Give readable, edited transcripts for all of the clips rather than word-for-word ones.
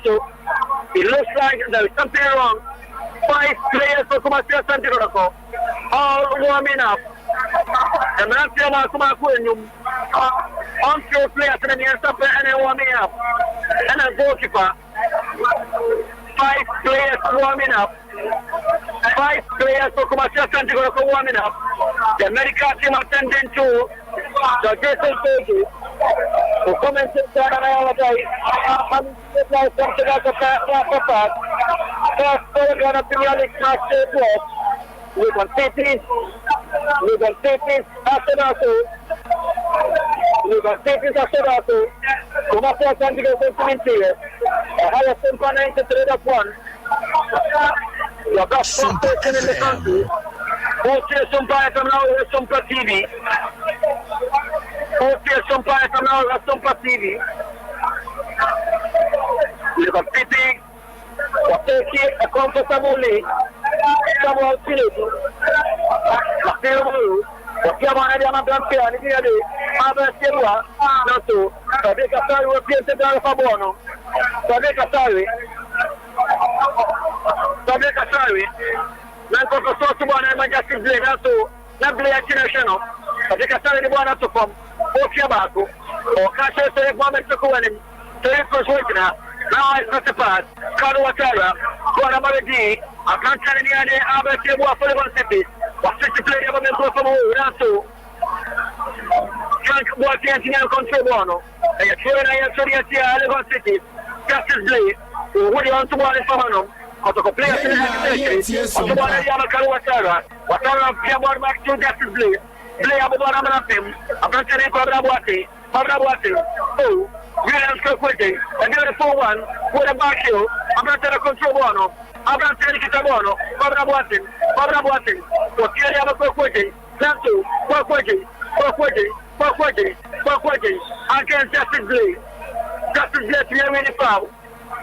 so it looks like there is something wrong. 5 players for Kumasi Santiago, all warming up. The Manatema Kumaku, on-field players and the warming up. And a goalkeeper. 5 players warming up. 5 players for Kumasi Santiago warming up. The medical team attending to the Jason Page. The comments that I have we got cities after that. We got cities after that. Kumasi Santiago here. I have a Sompa 93.1. The best station in the country. Boakye Sompa from now is Sompa TV. Boakye Sompa from now is Sompa TV. We got cities. Boakye a comfortable league. Samuel Phillips. Boakye Boakye Adea Akye Abia. Nato. Adea Akye will be the Dalfa Bono. Adea Akye. Nanko kosotu bwana majasi blame nato na blame akinashano katika sare bwana to from Boakye bako o kashe sare bwana tukuwani sare kuswekina now is not a pass Karu Watara bwana Maredi akantana ni ade Abia bwa for City wasiti player bwana mko from nato Frank Boakye antinya control bono ya tuena ya Soria tia Legon City Justice Blade who want to bwana for Otoko players in the station. Omanhene Yaw Watara pia bwana back to Justice Blade. Blade abona manapem. Abantare Cobra Boakye. Oh, Williams Kokwete. And the 4-1 with a back heel. Abantare control bono. Abantare kitabono. Cobra Boakye. Boakye Kokwete. Nato Kokwete. Against Justice Blade. Justice Blade here in the foul.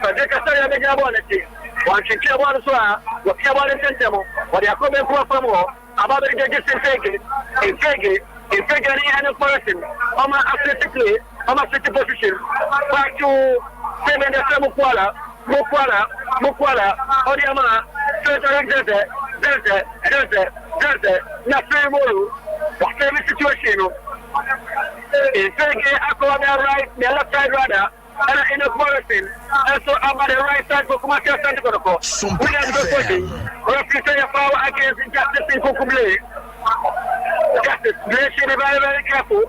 Kadeka Sari abega boneti. Wanchikia bwana swa, wakia bwana sentemo, waliakobe kwa famo, ababe geje sentege, infege ni any person, ama athletically, ama city position, back to 7 the same mukwala, odiama, dete, na free what's the situation? Infege akwa right, the left side rather. And in a person, and so I'm on the right side for Kumasi Santiago. Williams Kokwete, representing power against injustice in Kukumle. Justice, they should be very, very careful.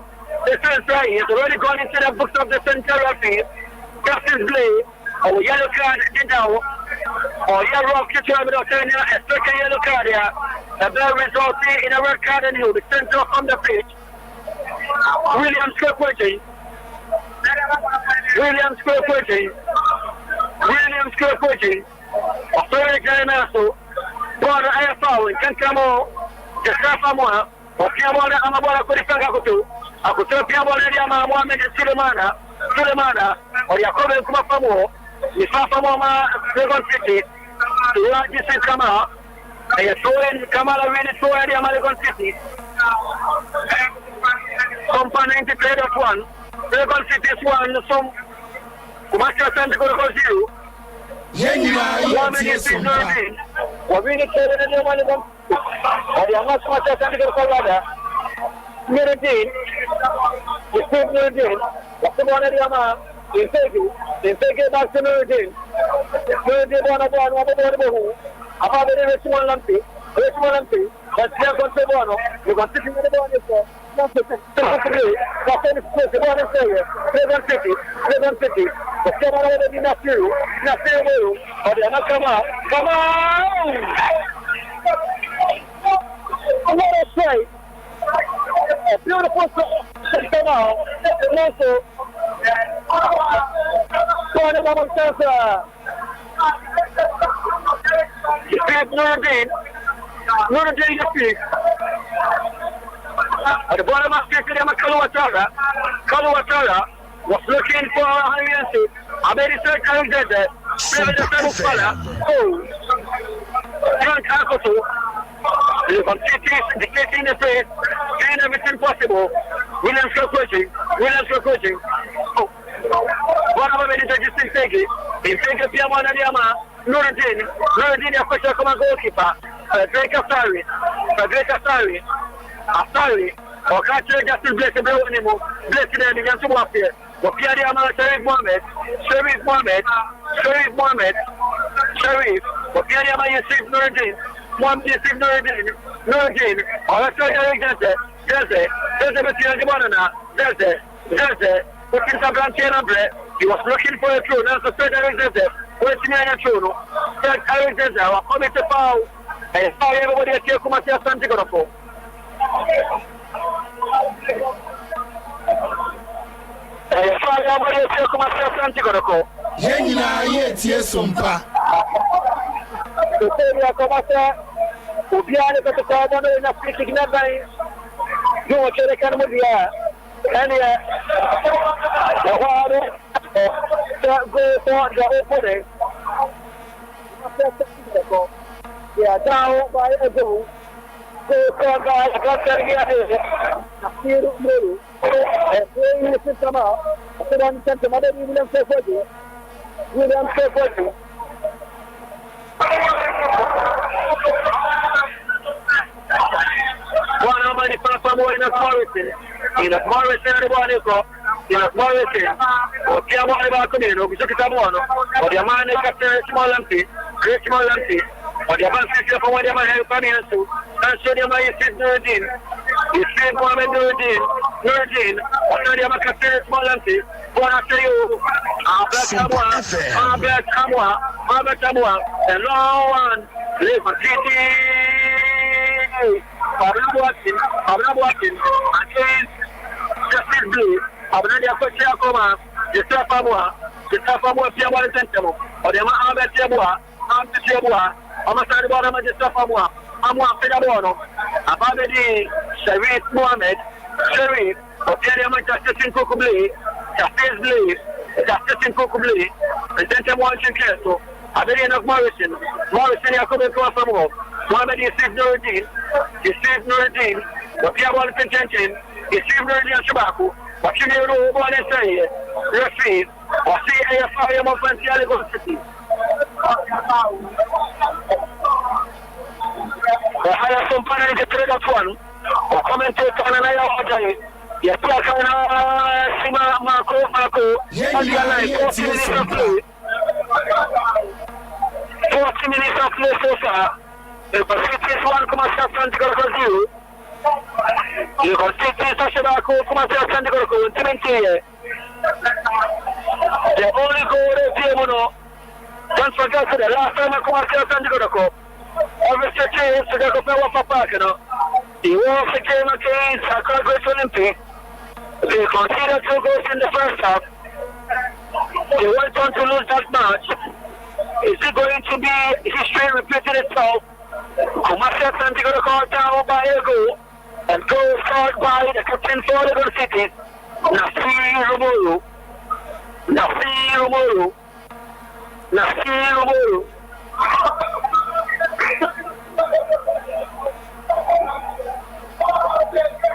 The sense right, he has already gone into the books of the central referee. Justice Blade, or yellow card, or yellow kitchen, a second yellow card here. The bell resulting in a red card, and he'll be sent off on the pitch. Williams Kokwete. Williams Kokwete. Australia Ganaso. Bora AFL can come on. Just half more. Okiabola Amabola Kurifanga Kutu. Akutopiabola Yama Mohamed Sulemana. Or Yakobe Kumafamo. Nifafamo Legon City. This is Kama. I am showing Kamala really so area Legon City. Sompa 93.1. Legon City is one, some Kumasi Santiago 0. Women is 16. Women is 7 one of them. Or the Amas Kumasi Santiago Colada. Miradin. The same Miradin. What's the one of the Ama? Infege back to Miradin. Miradin one of who. About the rest one lumpy. But they are going to Bono. You got sitting in the Bono. Not the City. The camera will be not you, but they are not come on. What a sight! A beautiful come out. And also, one of them says, you can't Nuruddin, you speak. At the bottom of the Kalu Watara was looking for Hariansi. I made a circle there. Oh, Frank Akoto. The cities dictating the face, and everything possible. Williams Kokwete. Oh, One of them is just take it. He take a Piamon and Yama, Nuruddin, a question from a goalkeeper. Drake Asari, Asari, or can't you just bless the blow anymore? Bless them against Boakye. Boakye Yama, Sharif Mohammed, Boakye Yama, Yusuf Nuruddin, Mohammed Yusuf Nuruddin, or a certain there's a Messiah Banana, there's a looking for Branche. He was looking for a throne, as a certain executive, waiting in a throne. Third Alexander, or coming to foul, and foul everybody at Yakumasia Santiago. And foul everybody at Yakumasia Santiago. Yes, Sompa. The Savior Comasa, who began at the Common in a speaking that way. No, I can't move here. And the water go for the opponent. They are down by a goal. Go for by a cluster here. And playing the system out. Then sent the mother William Sefodi. One of my father in a Morrison. In a Morrison, in a Morrison, or Tiamo Baconino, which is a one, or the man is a small empty, great small empty, or the man is for what the man has come in to, and so the man is Nuruddin, you see Mohammed Nuruddin, or the man is small empty, one after you, Black Samoa, and long one, live for City. I'm watching, against Justice Blue. I'm not going to come. The Sapamua, Piawa Central, or the Mahabet Yabua, I'm a side bottom of the Sapamua. I'm one Pedabono, Ababedi, Sharif Mohammed, Sharif, or Piama Justice in Kokubli, Justice in Kokubli, and Central Washington Castle. Adea of Morrison, Yakubu Kwasamo, Mohammed Yusuf Nuruddin, what you want to contention, Yusuf Nuruddin Shabaku, what you know what I say, referee, or see a fire of Santiago City. The higher Sompa is the trade of one, or commentate on another order. Yes, Sima Marco, and the other 40 minutes of play. 40 minutes of play so far. The Pacific is 1.7 Santiago. You can see this Shabaku, Santiago, and Timothy. The only goal is Timono. Don't forget the last time I come to Santiago. Obviously, to the Papa Park, he won the game against Chicago Olympic. They considered 2 goals in the first half. They went on to lose that match. Is it going to be history repeating itself? Kumasi Santiago called down by a goal and goal scored by the captain for the City, Nasir Romero.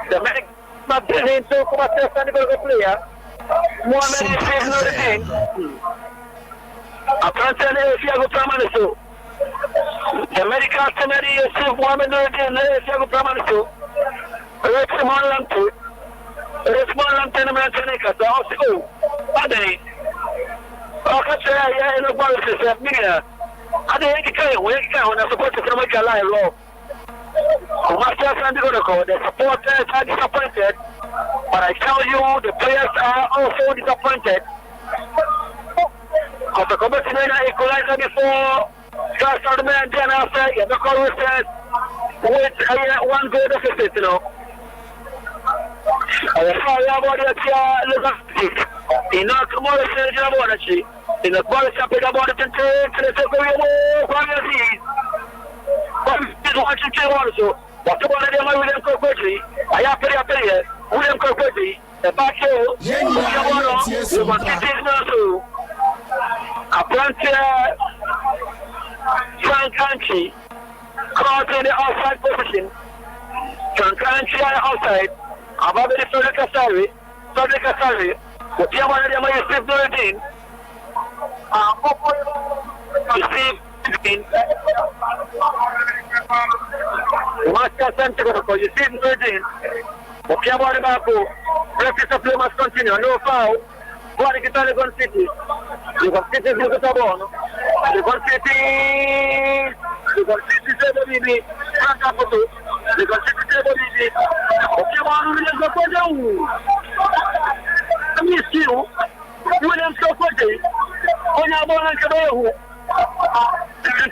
The medic not been into Kumasi Santiago player. Mohammed is Nuruddin. A person is Thiago Pramaniso. The medical committee is Mohammed Nuruddin, Thiago Pramaniso. Richmond Lamp, America, so also, Paddy. Oh, catch in the policies of Mina. I didn't care when I'm supposed to make a lie law. Master Santiago, the supporters are disappointed, but I tell you, the players are also disappointed. Because the committee equalizer before first tournament, then after, the call says, with 1 goal deficit, you know. In our tomorrow's laboratory, in the policy of the laboratory, watching also. What about the William Corporation? I have to pay William Corporation, the back hill, a branch Frank Country caught in the outside position. Frank Country outside. I'm about to Frederick Asari. What you want to do is Nuruddin. Master Santiago, you see Virgin. Okay, about Baku. Practice of play must continue. No foul. What is it? Legon City. Legon City is the ball. Legon City. Legon City is the baby. Legon City is the baby. Okay, one is the ball. I miss you. William Sophie. On your ball and Kabahu.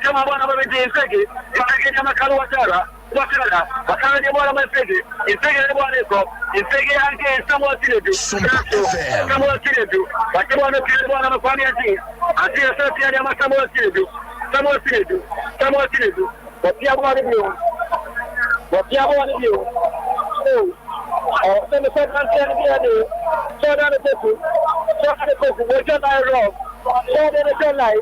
Come on, I'm going to take it. It's taking a Kalawatara. Wakana ni bwana mfedi ifege bwana iko ifege yake somewhat to do somewhat to do wakibwana kile bwana mfani ati sasa ya jamaa somewhat to do wakia bwana ndio sema sasa ndio ndio soda na peku wacha na rob soda na jalai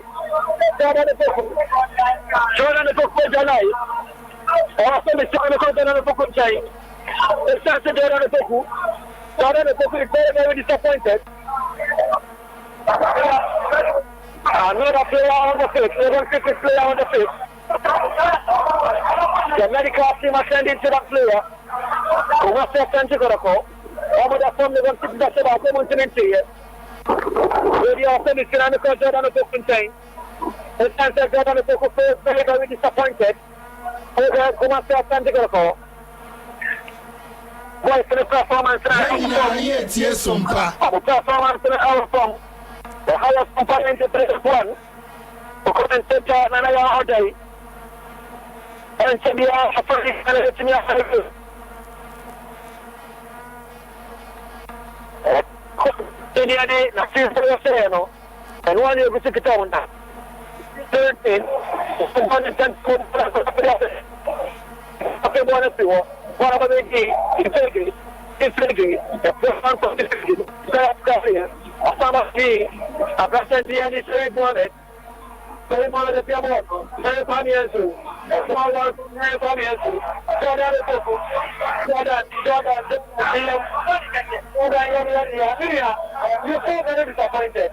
also the China Continental Poku chain. The Sasa Dora the Poku. Dora the Poku is very, very disappointed. Another player on the pitch. They don't fit this player on the pitch. The medical team are sending to that player. Who was their center to go? Over the phone, they want to get about the continental here. The also the China Continental Poku chain. The Sasa Dora the Poku is very, very disappointed. Okay, come on, Santiago. Boy, for the performance, Sompa. The performance in our form. The highest component is 3-1. According to Nana all day. And to be a first to me, and one year we took it down now. 13, one and 10 foot. Okay, one and two. What about the game? It's flaky. The first one for the flaky. A summer fee. A present the end is very wanted. Very wanted the Piamo. Very funny as you. A small one, very funny as you. Jordan. You feel very disappointed.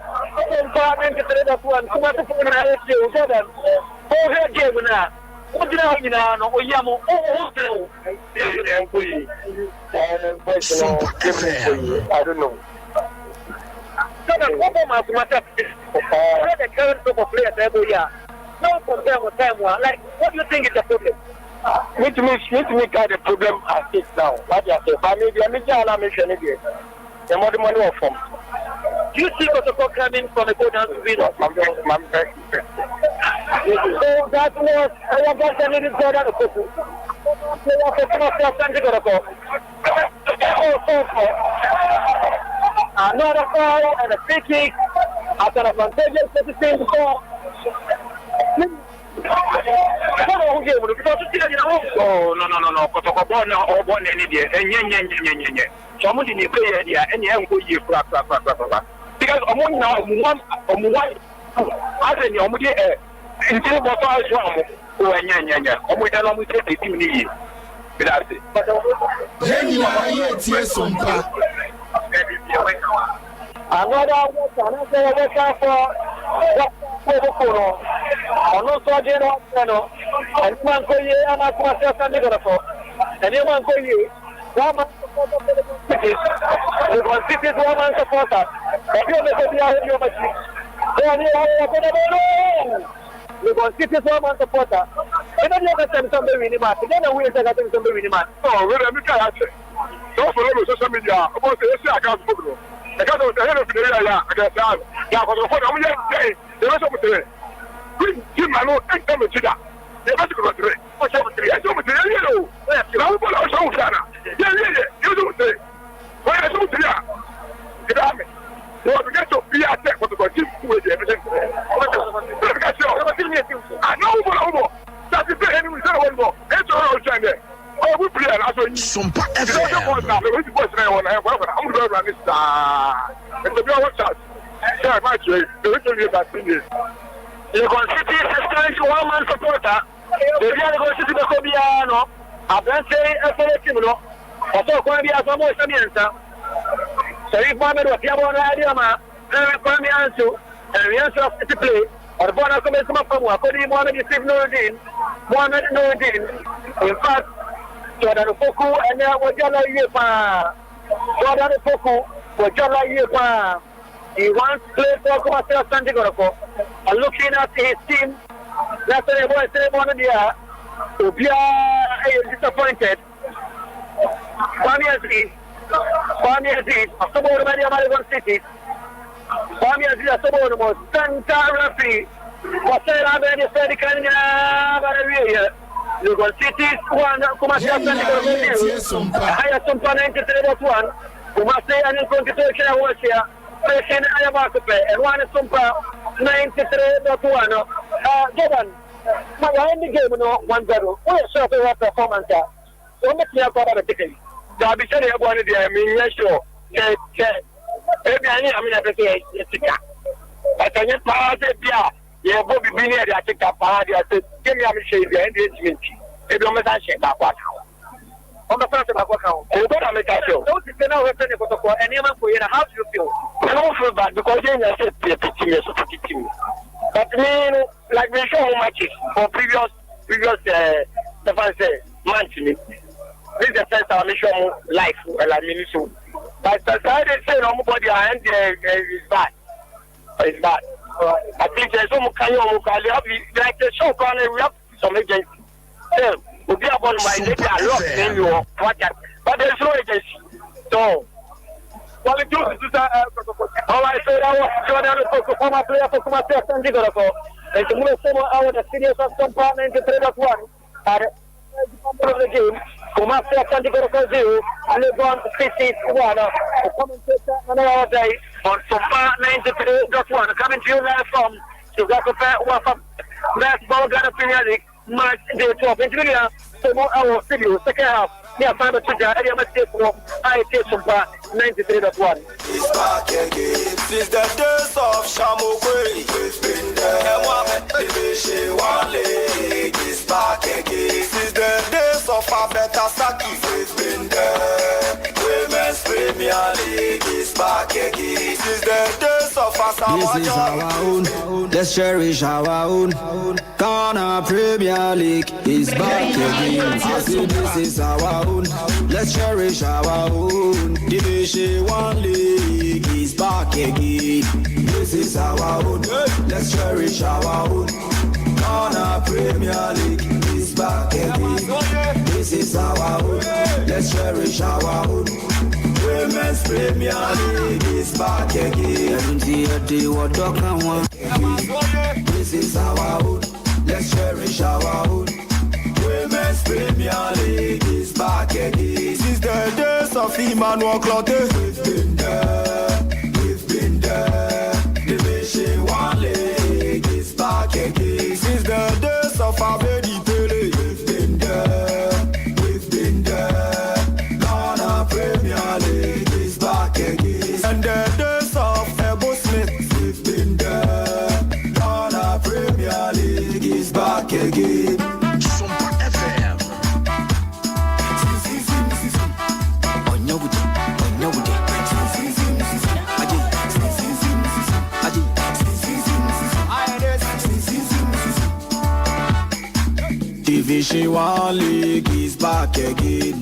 Department to the other one. Come on to put an issue. Jordan. Oh, here, game now. What do you know? Oh, Yamo. Oh, I don't know. What the current group of players every year? No compare with them. Like, what do you think is the problem? Which means got the problem as it now. What you say? But maybe I'm mission again. The more money of them. Do you see protocol coming from the go down to Venus? So that was I was going to go down to Kuku. So I was going another foul and a free kick after a advantageous position before. Oh, no. Protocol now or one any day. And someone didn't play here and you have good year. Because among now, one other than your mother, until what I was wrong, who are Yan, we along with the team. But Sompa. Another worker for also general and one for you and I was and you want for you 1 month supporter it was 51 months supporter and you may be out of your machine. We want 51 months supporter. And then you have to somebody winning match. Then we have to somebody winning match. Oh, wait a minute. Don't follow social media. About the account. I got the head of the area. I got that. Yeah, for the phone, I'm going the rest of the day. Give my own income to that. The rest of the day. What's up with the area? You know, but I was so sad. Yeah, you don't say. Why I so sad? Get on me. You have to get to be at that for the continue with everything. I know what that's the thing. Anyway, one more. It's all right there. Oh, we play as well. Sompa now. The way was now on. I'm going to run this. And the girl watch out. Yeah, my trade. The way to live that thing is. The City is to 1 month supporter. The real go to the Cobiano. I've been saying a similar. Also, going to be as almost a answer. So if Mohammed was here on Adea, very funny answer. and we also to play. Or the ball comes from Mohamed Nuruddin. In fact, Jordan Foku and now Wajala Yepa. Jordan Foku, Wajala Yepa. He wants to play for Kumasi Santigoroko. And looking at his team, that's why I say one of the year. Obia is disappointed. Kwame Aziz, Asobo Mania Maliban City. Kwame Aziz, Asobo, Santa Rafi, Wasera Beni Fedicania, Bararia. Lugon City, one, Kumasi Santigoroko, higher Sompa 93.1, Kumasi and Constitution was here. President Ayabakupe, and one is Sompa 93.1. Jordan. My only game, 1-0. We're sure of a performance. So much more about the ticket. So be sure you have one of the sure. Maybe I mean, I say, but I need power to be a Bobby Binny. I take a party. I said, give me a machine. The engagement. If you're not saying that, what? On the first of our account, I'm going to make a show. Don't you know what for anyone for you? How do you feel? I don't feel bad because then I said, be a pity team. But me, like we show matches for previous the first months. This is the first time I show life like me so. But the side they say nobody and is bad. It's bad. I think there's some kind of like the show we have some agency. We be about my lady a lot in your project, but there's no agency. So. Well, it is all I said. I was Jordan former player for Kumasi Santigoroko. And to move some hour the series of Sompa 93.1 at the of the game. Kumasi Santigoroko 0, Legon City 1. The commentator another day on Sompa 93.1. Coming to you live from Sugakupe Basketball Ghana Premier League match day 12. In Julia, some more hour studio, second half. Yeah, five to the area mistake for I take Sompa 93.1. It's back again. Since the days of Shamokwe, we've been there. It's back again. Since the days of Abeta Saki, we've been there. Women's Premier League is back again. Since the days of Asamoah. This is our own. Let's cherish our own. Ghana Premier League is back again. I say this is our own. Let's cherish our own. Division 1 League is back again. This is our own. Let's cherish our own. Ghana Premier League is back again. This is our own. Let's cherish our own. Women's Premier League is back again. This is our own. Let's cherish our own. Women's Premier League is back again. Since the days of Emmanuel Clotet, We've been there. We've been there. Division 1 League is back again. Since the days of Abedi Pele, We've been there. We've been there. Ghana Premier League is back again. And the days of Ebo Smith, We've been there. Ghana Premier League is back again. Sompa FM. Division 1 League is back again.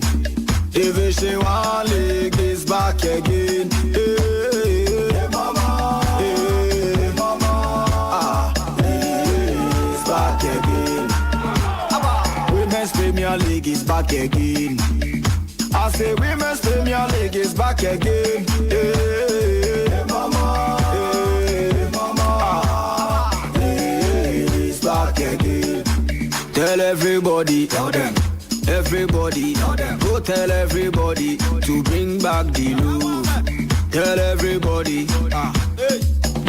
Division 1 League is back again. Hey, mama. Hey, mama. It's back again. Women's Premier League is back again. I say Women's Premier League is back again. Hey, mama. Hey, mama. It's back again. Tell everybody, tell them. Everybody, tell them. Go tell everybody to bring back the love. Tell everybody,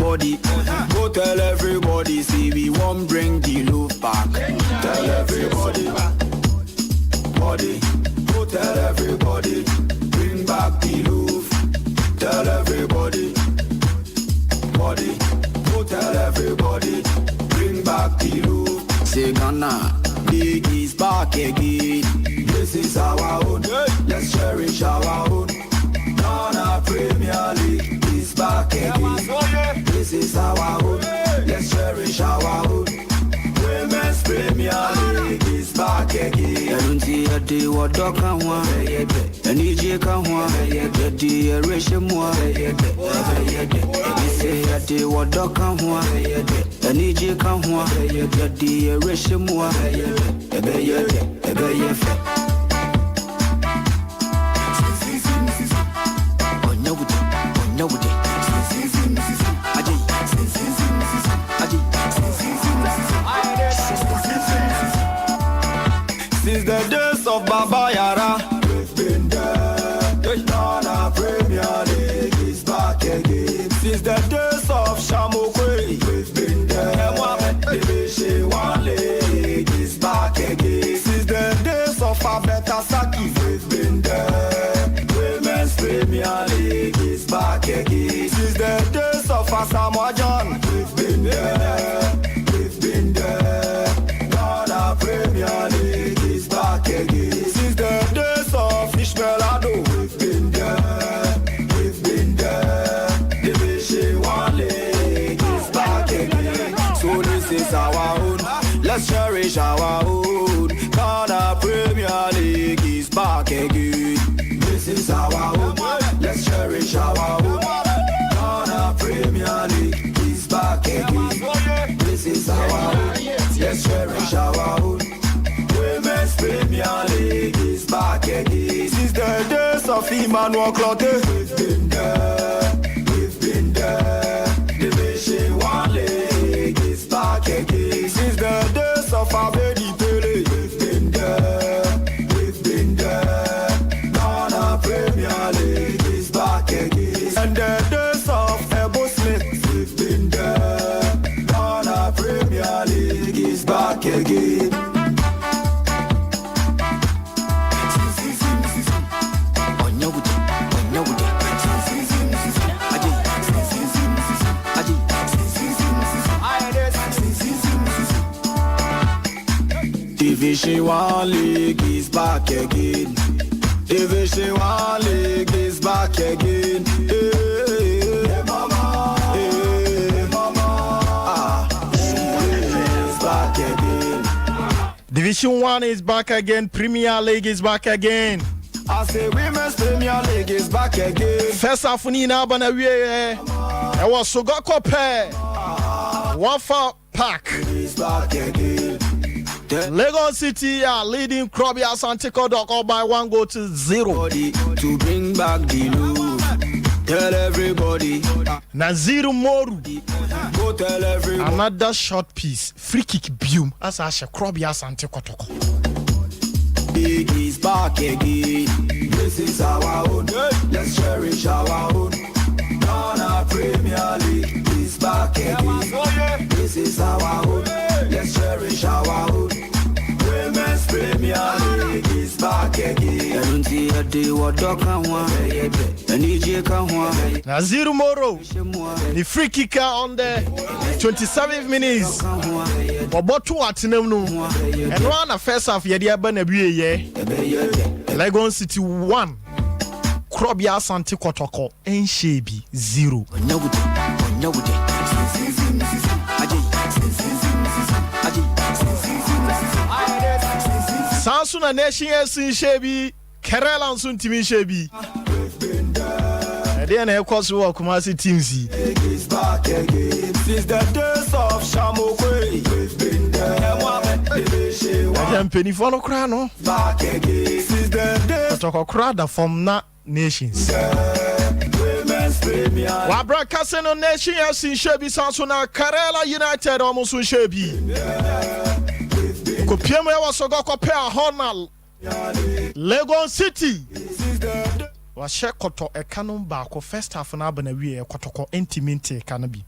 body. Go tell everybody, see we won't bring the love back. Tell everybody, body. Go tell everybody, bring back the love. Tell everybody, body. Go tell everybody, bring back the love. Say Ghana. League is back again. This is our own. Let's cherish our own. Ghana Premier League is back again. This is our own. Let's cherish our own. Women's Premier League is back again. I don't see a day what dog can want. And EJ can want. The day ratio more. Say a day what dog can want. And EJ can want. The day ratio more. Since the days of Baba Yara, we've been there. Ghana Premier League is back again. Since the days of Shamokwe, we've been there. Division 1 League is back again. Since the days of Abeta Saki, we've been there. Women's Premier League is back again. Since the days of Asamoah John, we've been there. We've been there. Ghana Premier League is back again. Since the days of Ishmael Ado, we've been there. We've been there. Division 1 League is back again. So this is our own. Let's cherish our own. Ghana Premier League is back again. This is our own. Let's cherish our own. Ghana Premier League is back again. This is our own. Let's cherish our own. Women's Premier League is back again. Since the days of Emmanuel Clotte, we've been there. We've been there. Division 1 League is back again. Since the days of Abedi Pele, we've been there. We've been there. Ghana Premier League is back again. And the days of Ebo Smith, we've been there. Ghana Premier League is back again. Division 1 League is back again. Division 1 League is back again. Hey, mama. Hey, mama. It's back again. Division 1 is back again. Premier League is back again. I say Women's Premier League is back again. First half ni na bana wie. I was so got pair. One for pack. It's back again. Lagos City are leading Krobia Santico Dog by 1 goal to 0. To bring back the news. Tell everybody. Na 0 Moru. Go tell everyone. Another short piece. Free kick boom. As I say Krobia Santico Dog. League is back again. This is our own. Let's cherish our own. Ghana Premier League is back again. This is our own. Let's cherish our own. Women's Premier League is back again. I don't see a day what dog can want. And EJ can want. Na 0 Moro. The free kicker on the 27th minutes. About 2 at no. And one of first half year bana biye. Lagos City 1. Krobia Santi Kotoko and Shebi 0. Sansuna Nation in Shebi, Kerala and Suntimi Shebi. Then of course we Kumasi Teamsy. Is back again. Since the days of Shamokwe, we've been there. I'm penny for no crano. Back again. Since the days of Crada from Na Nations. Women's Premier. Wa broadcasting on Nation in Shebi Sansuna Kerala United almost in Shebi. Kopiema was so go compare Honal. Lagos City. Was share koto e canon back or first half an abana we a kotoko intimate cannabis.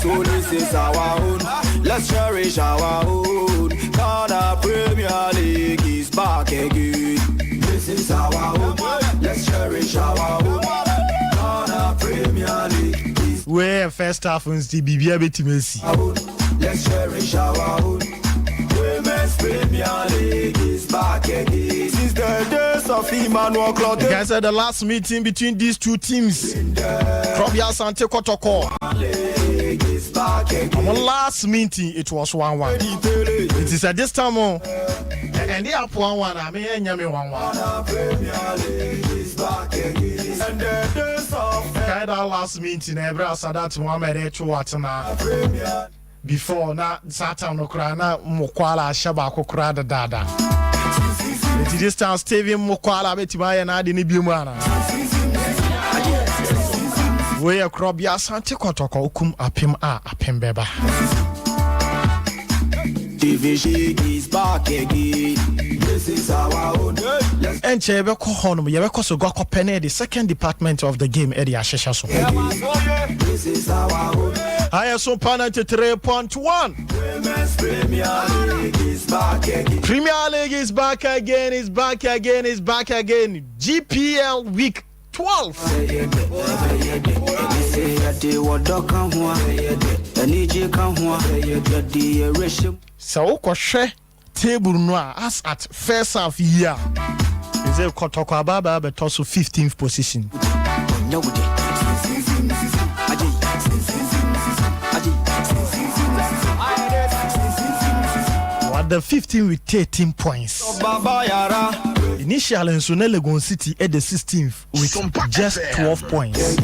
So this is our own. Let's cherish our own. Ghana Premier League is back again. This is our own. Let's cherish our own. Ghana Premier League is where first half on Bibia Betimesi. Let's cherish our own. Women's Premier League is back again. Since the days of Emmanuel Clotte. The guys said the last meeting between these two teams. Krobia Asante Kotoko. Our last meeting, it was 1-1. It is at this time, and they are 1-1. I mean, Yami 1-1. Kind of last meeting, every Sadat Mohamed Watana. Before na Satan Okrana Mokwala Shaba Kokra Dada. It is this time, Steven Mokwala Betimaya and Adi Nibumana. We are Krobia Sante Kotoko Ukum Apim Apim Beba. Division is back again. This is our own. And Chebe Kohonum, Yabeko Sogoko Pene, the second department of the game, Adea Akye Abia. This is our own. I am Sompa 93.1. Premier League is back again. Premier League is back again, is back again, is back again. GPL week 12. So, Koshe table noir as at first half year. Is a Kotoko Ababa, but also 15th position. What the 15 with 13 points. Initially, Legon City at the 16th with just 12 points.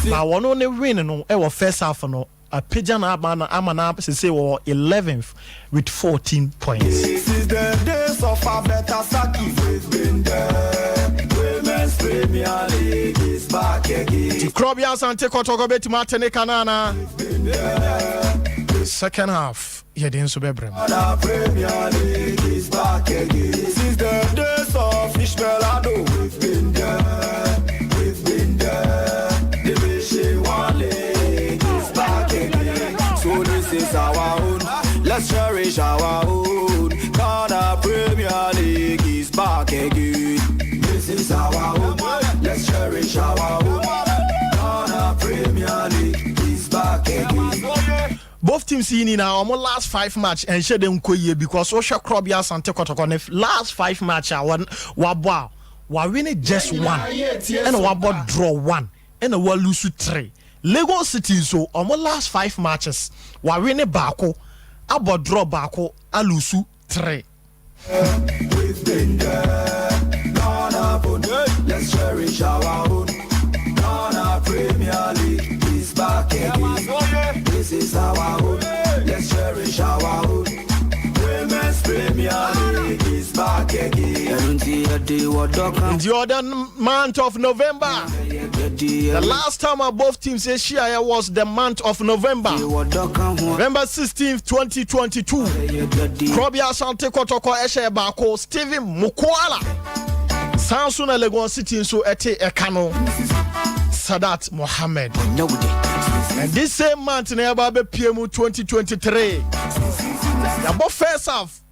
Now, one only win no, our first half no. A pigeon Amana say 11th with 14 points. This is the days of Abeta Saki. We've been there. Women's Premier League is back again. The Krobia Asante Kotoko Beti Martine Kanana. Second half, yeah, the Insubebrem. The Premier League is back again. This is the days of Ishmaelado. We've been there. We've been there. Division 1 League is back again. So this is our own. Let's cherish our own. Ghana Premier League is back again. This is our own. Let's cherish our own. Ghana Premier League is back again. Both teams in our last 5 match and share them koye because Osha Krobia Asante Kotoko last 5 match wabwa winning just 1 and wabwa draw 1 and a lose 3. Lagos City so last 5 matches winning bako abo draw bako lose 3. We've been there. Ghana, let's cherish our own. Ghana Premier League is back again. This is our own. Let's cherish our own. Women's Premier League is back again. In the other month of November, the last time both teams share was the month of November. November 16th, 2022. Krobia Asante Kotoko Eshe Bako, Steven Mukwala. Sansuna Legon City so ete Ekano. Sadat Mohammed. And this same month, Neababe PMU 2023. About first half,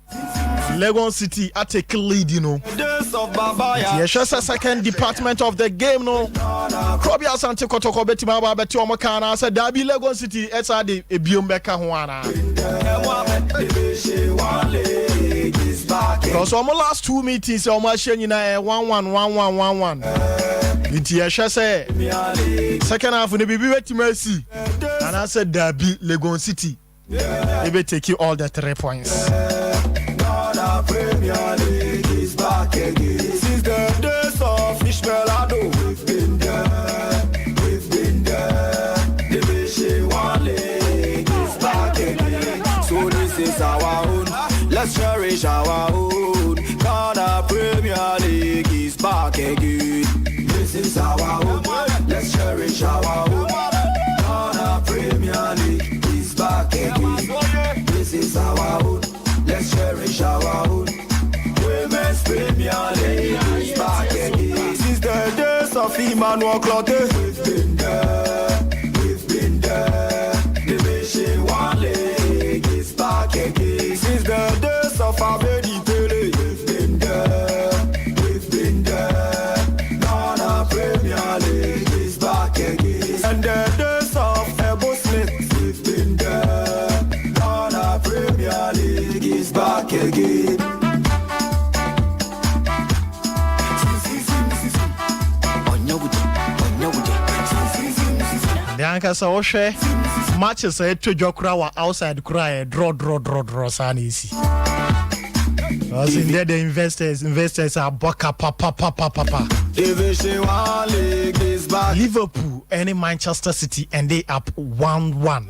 Legon City take lead, you know. Yes, just a second department of the game, no. Krobia Asante Kotoko Betima Beti Omakana said Dabi Legon City SRD Ebiumbeka Huana. Because our last 2 meetings, our machine 1-1. It's say second half when we be to Mercy, and I said Dabi Legon City. They will take you all the 3 points. Ghana Premier League is back again. Since the days of Ishmaelado, we've been there. We've been there. Division 1 League is back again. So this is our own. Let's cherish our own. Ghana Premier League is back again. This is our own. Let's cherish our own. Ghana Premier League is back again. This is our own. Let's cherish our own. Women's Premier League is back again. Since the days of Emmanuel Clotte, we've been there. We've been there. Division 1 League is back again. Since the days of Abedi, we've been there. We've been there. Ghana Premier League is back again. And the days of Ebo Smith, we've been there. Ghana Premier League is back again. ankasa wo hwe matches to jokra wa outside cry draw sanisi. As in there the investors are baka papa. Division 1 league is back. Liverpool and Manchester City and they up 1-1.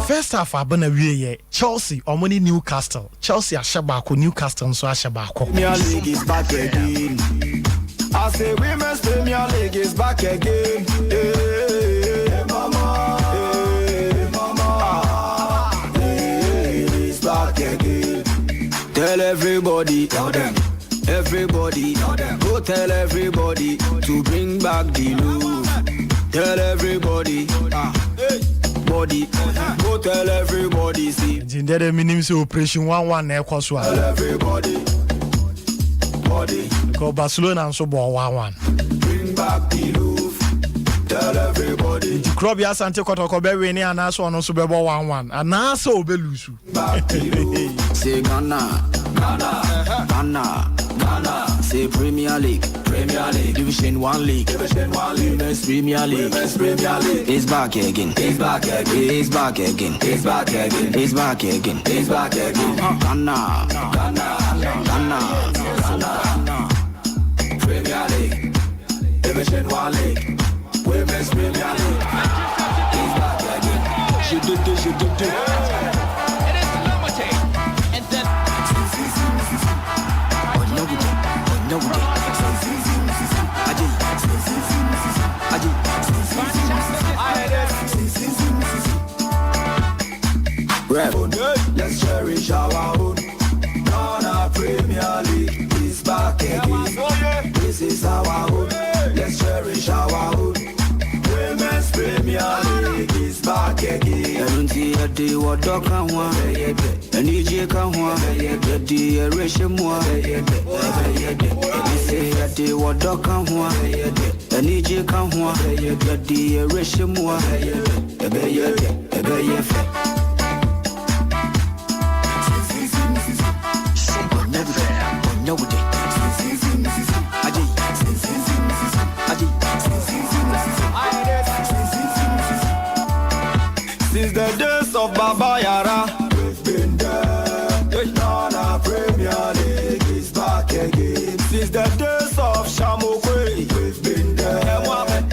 First half abana wiye Chelsea omoni Newcastle. Chelsea ashabako Newcastle so ashabako. Premier League is back again. I say Women's Premier League is back again. Hey, mama. Hey, mama. Hey, it's back again. Tell everybody, tell them. Everybody, tell them. Go tell everybody to bring back the love. Tell everybody, body. Go tell everybody, see. Jindere minimum operation 1-1 na ekoswa. Tell everybody, body. Ko Barcelona and so ball 1-1. Bring back the love. Tell everybody. The club ya Sante Kotoko be win and also on so be ball 1-1. And also be lose. Back the love. Say Ghana. Say Premier League. Division 1 League. Women's Premier League. It's back again. Ghana. Premier League. Division 1 League. Women's Premier League. It's back again. Je did. Let's cherish our own. Ghana Premier League is back again. This is our own. Let's cherish our own. Women's Premier League is back again. I day what dog can want. And EJ can want. The ratio more. Say a day what dog can want. And EJ can want. The ratio more. Since the days of Baba Yara, we've been there. Ghana Premier League is back again. Since the days of Shamokwe, we've been there.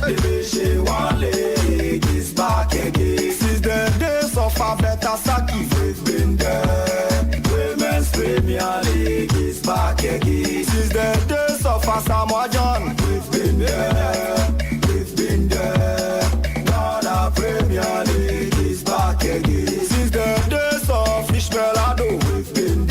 Division 1 League is back again. Since the days of Abeta Saki, we've been there. Women's Premier League is back again. Since the days of Asamoah John, we've been there. Ghana Premier League is back again. Since the days of Ishmaelado, we've been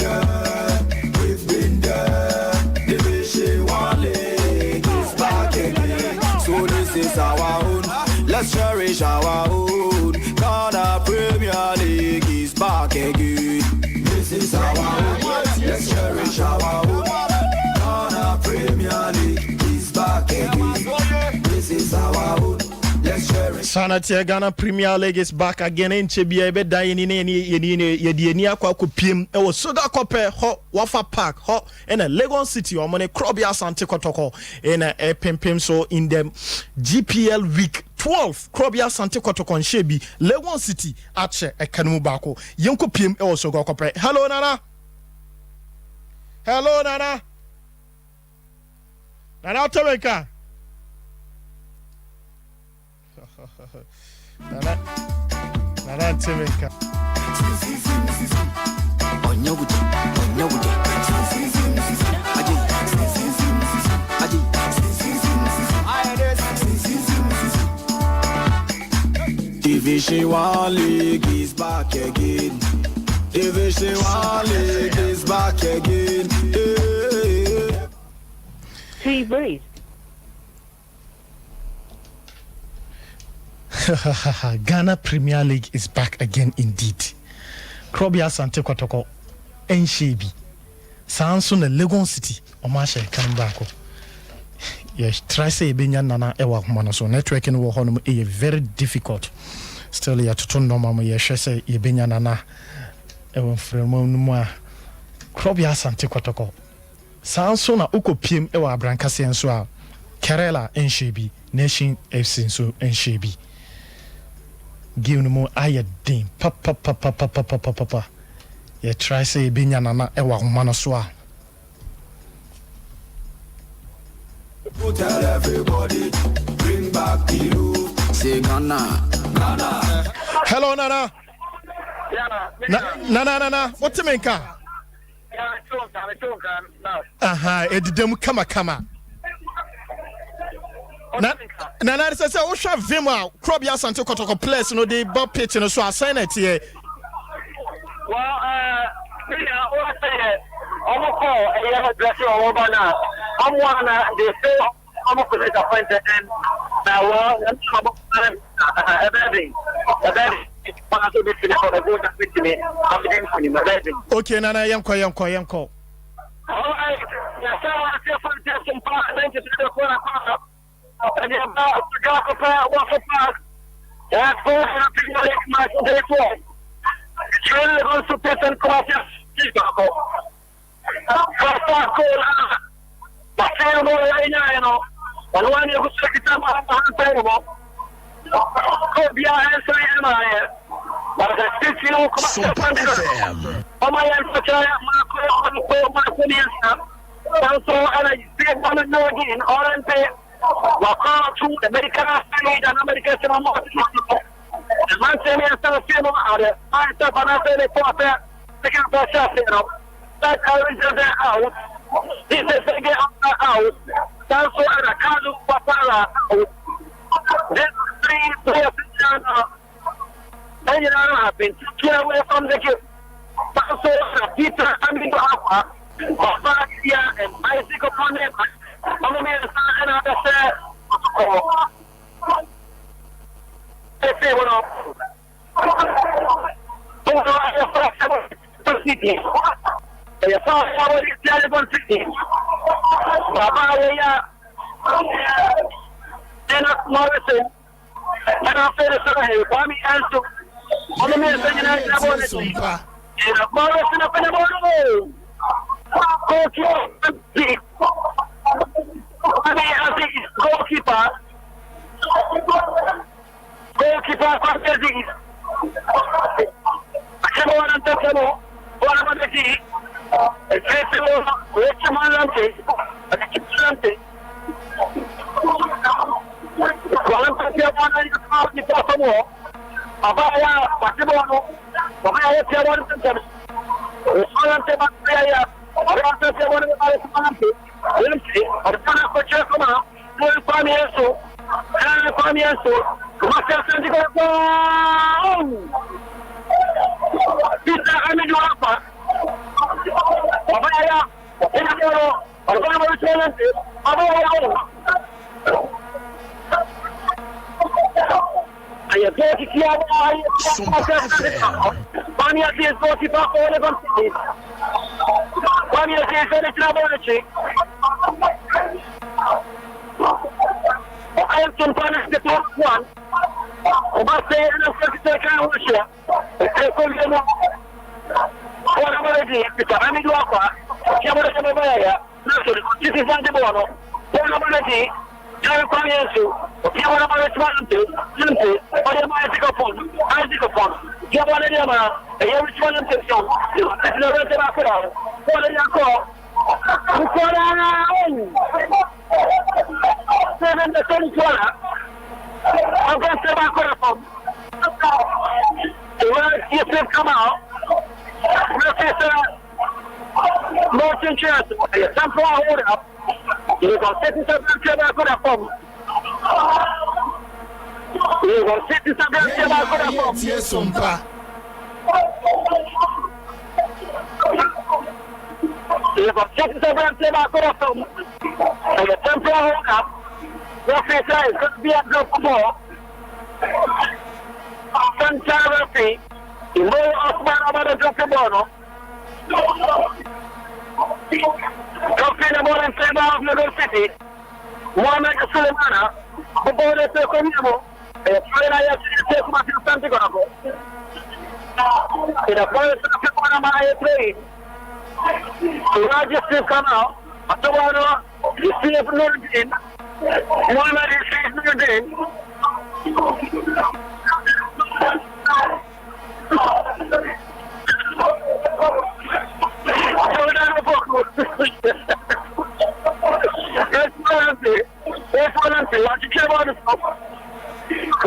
there. Division 1 League is back again. So this is our own. Let's cherish our own. Ghana Premier League is back again. This is our own. Let's cherish our own. Ghana Premier League is back again. This is our own. Sanity Ghana Premier League is back again in Chebia be dying in any akwa kupim e was soda kope ho Wafa Park ho in a Legon City or money Krobia Sante Kotoko in a pimpim so in the GPL week 12 Krobia Sante Kotoko Shebi Legon City ache e kanu bako yenko pim e was so go kope. Hello Nana Tomeka Nana Tomeka Division 1 League is back again. Division 1 League is back again. Hey, breathe. Ghana Premier League is back again indeed. Krobia Sante Kotoko Enshebi Sanso na Legon City Omashe Kanbako. Yes, try say benya nana ewa humana so networking wo hono e very difficult. Still ya to normal ye say ye benya nana ewa fremo no a Krobia Sante Kotoko Sanso na ukopiem ewa abrankase enso a Kerala Enshebi Nation FC so Enshebi game no more ayedin papa you try say binya nana e wa homa no so a Tell everybody, bring back the youth. Say Ghana. Hello Nana. Nana what you mean ka? Aha edidem kama Nana say o hwa vim a crop ya sante kotoko place no dey ball pitch no so assign it here. Well, what say I'm call a dress or bana. I'm one they say I'm disappointed and now well a baby. Okay, Nana, yanko. Oh, I feel fantastic. Thank you to the corner. And you're about to go up a water park. That's for my day. It's really going to piss and cross your first call. But I know. And when you go to the time, could be a answer in my head. But I still feel Sompa FM. Oh, my answer, my opinion. Also, and I still want to know again, all in pay. Walk to the medical side and American cinema. The man saying, I'm still a film out there. I stop and I say, they put there, taking up a shot, That I was out. This is a get out. That's why I can't do Papara out. Then 3 players and you know I've been taken away from the game. So Peter coming to Alpha, Boakye and Isaac upon them. I'm the man and I said, they say, well, city. You saw how it is terrible city. Baba, and Morrison, and I said, Kwame Anso, on the man saying, and Morrison up in the morning. Goalkeeper, Sompa.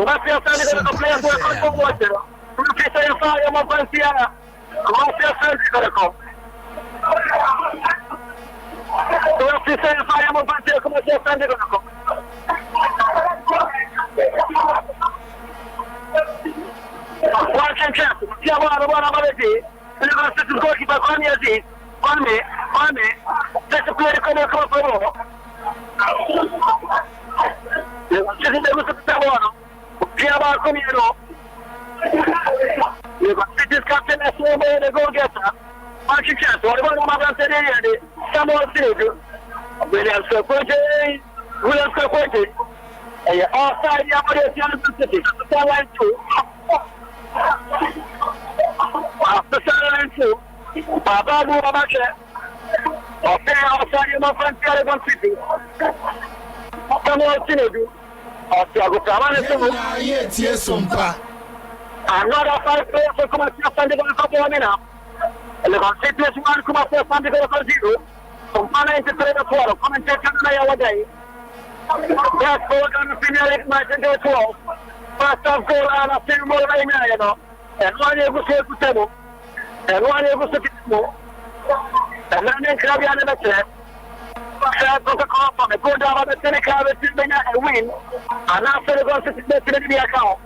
Mafia Sunday gonna play for a couple of waters. Mafia Fire Mafia. Mafia Sunday gonna come. Mafia Fire Mafia Sunday gonna come. One can chance. One of the day. We're going to go keep a corner disease. On me. That's a play to come across the wall. Sitting there with the water. Piaba Comino. You got this captain as well as a go getter. One can chance. What about my brother? Someone said, William Scopote. William Scopote. And you're all side the Aboriginal City. That's the after Saturday too, Baba Boakye, outside my friend Telegon City. Come on, Tinubu. Tiago Kamane Yes, Sompa. Another 5 players will come and see Sunday going to come on now. And the City is one come up for Sunday going to 0. Sompa is the trade of 12. Come and take another day. Yes, we're going to finish my 12. First of goal and a few more right now, you know. And one able to table. And one able to get more. And then Krabi and the chair. Crab took a call from the go down on the Seneca and win. And after the goal to the account.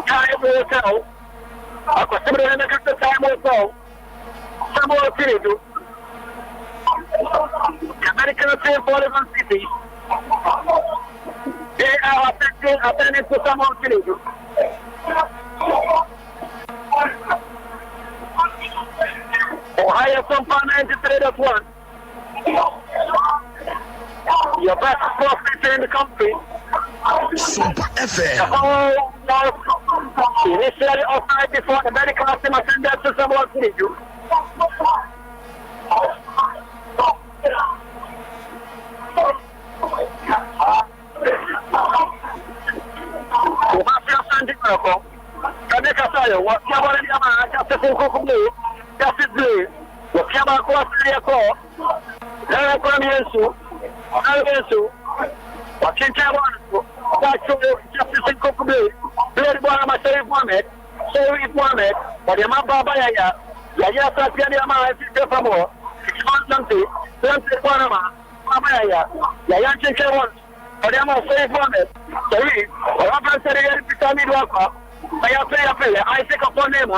Time will tell. I was similar in the time will tell. Some more to do. The American team for the city. They are attending to some more to do. Ohio Sompa 93.1. Your best sports in the country. Sompa FM. Initially offside before the medical team attended to some more to do. I take upon him.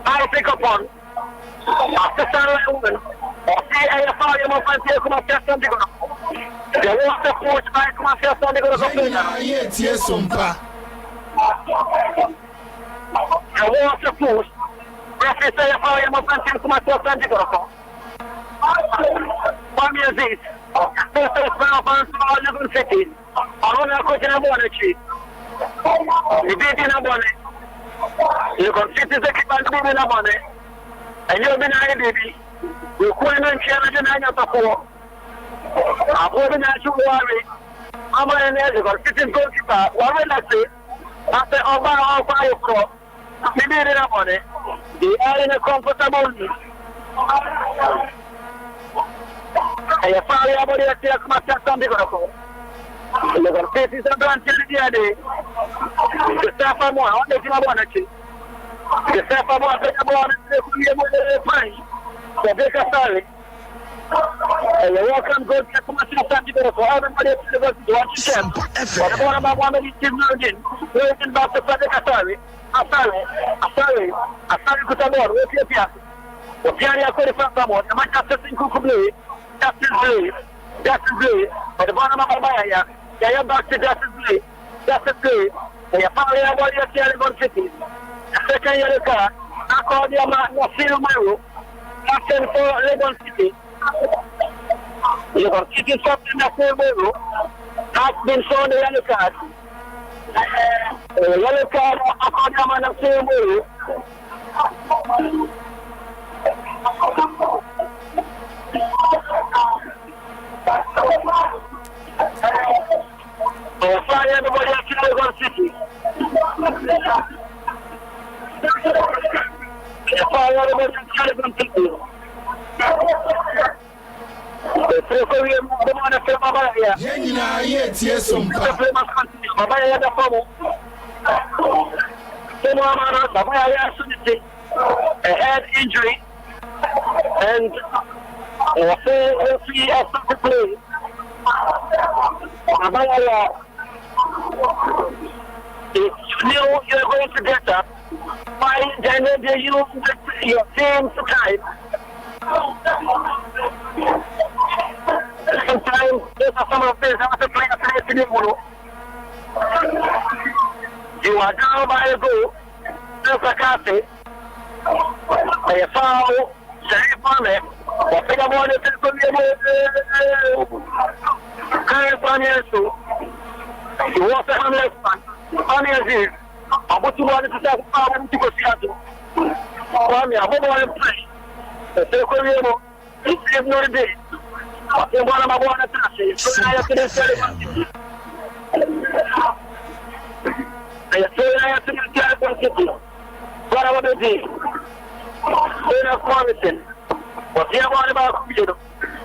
I take upon after Saturday woman. I follow my fancy come up something. The water force I come up something. Yes, Sompa. The water force. I follow my fancy come up something. One year this. First of all, 11 cities. I don't know what I'm going to achieve. You did in a money. You can sit in the kitchen in a money. And you've been a baby. You couldn't challenge an anya before. I'm holding that you worry. I'm an editor, sitting goalkeeper. What will I say? After all my fire pro, we did in a money. They are in a comfortable need. And you follow your body at the come at something. You can face this and the other day. The staff are more. What does you want to achieve? The staff are more. The fine. The baker salary. And you walk and go to come at something for everybody to watch them. But one of my women is still learning. Waiting back to the salary. A salary. Could have more. What's your piano? The piano could have found someone. The match after Sinku Kublé. Justice Blue. But the bottom of my area. They are back to Justice Blue. They are following about your Telegon City. The second yellow car, I called your man, Wasilo Maru, captain for Legon City. You can see something that Maru has been shown the yellow card. The yellow card, I called your man, Wasilo Maru. Fly everybody up to Legon City. Fly everybody up to Legon City. The three of the man of Sompa here. Yes, Sompa. The famous country. Baba, the a head injury, and if he has to play, if you know you're going to get up, why then you use your same time? Sometimes there's some of this have to play a place in the you are down by a goal, there's a cafe, a foul, say money, or pay a money to put me you want to have less fun. Funny as is, I want you to say, I want to go see you. I want to play. The second it's not a day. I want to touch it. So I have to say, I have to get what I want to do. They're not promising. But they want about you.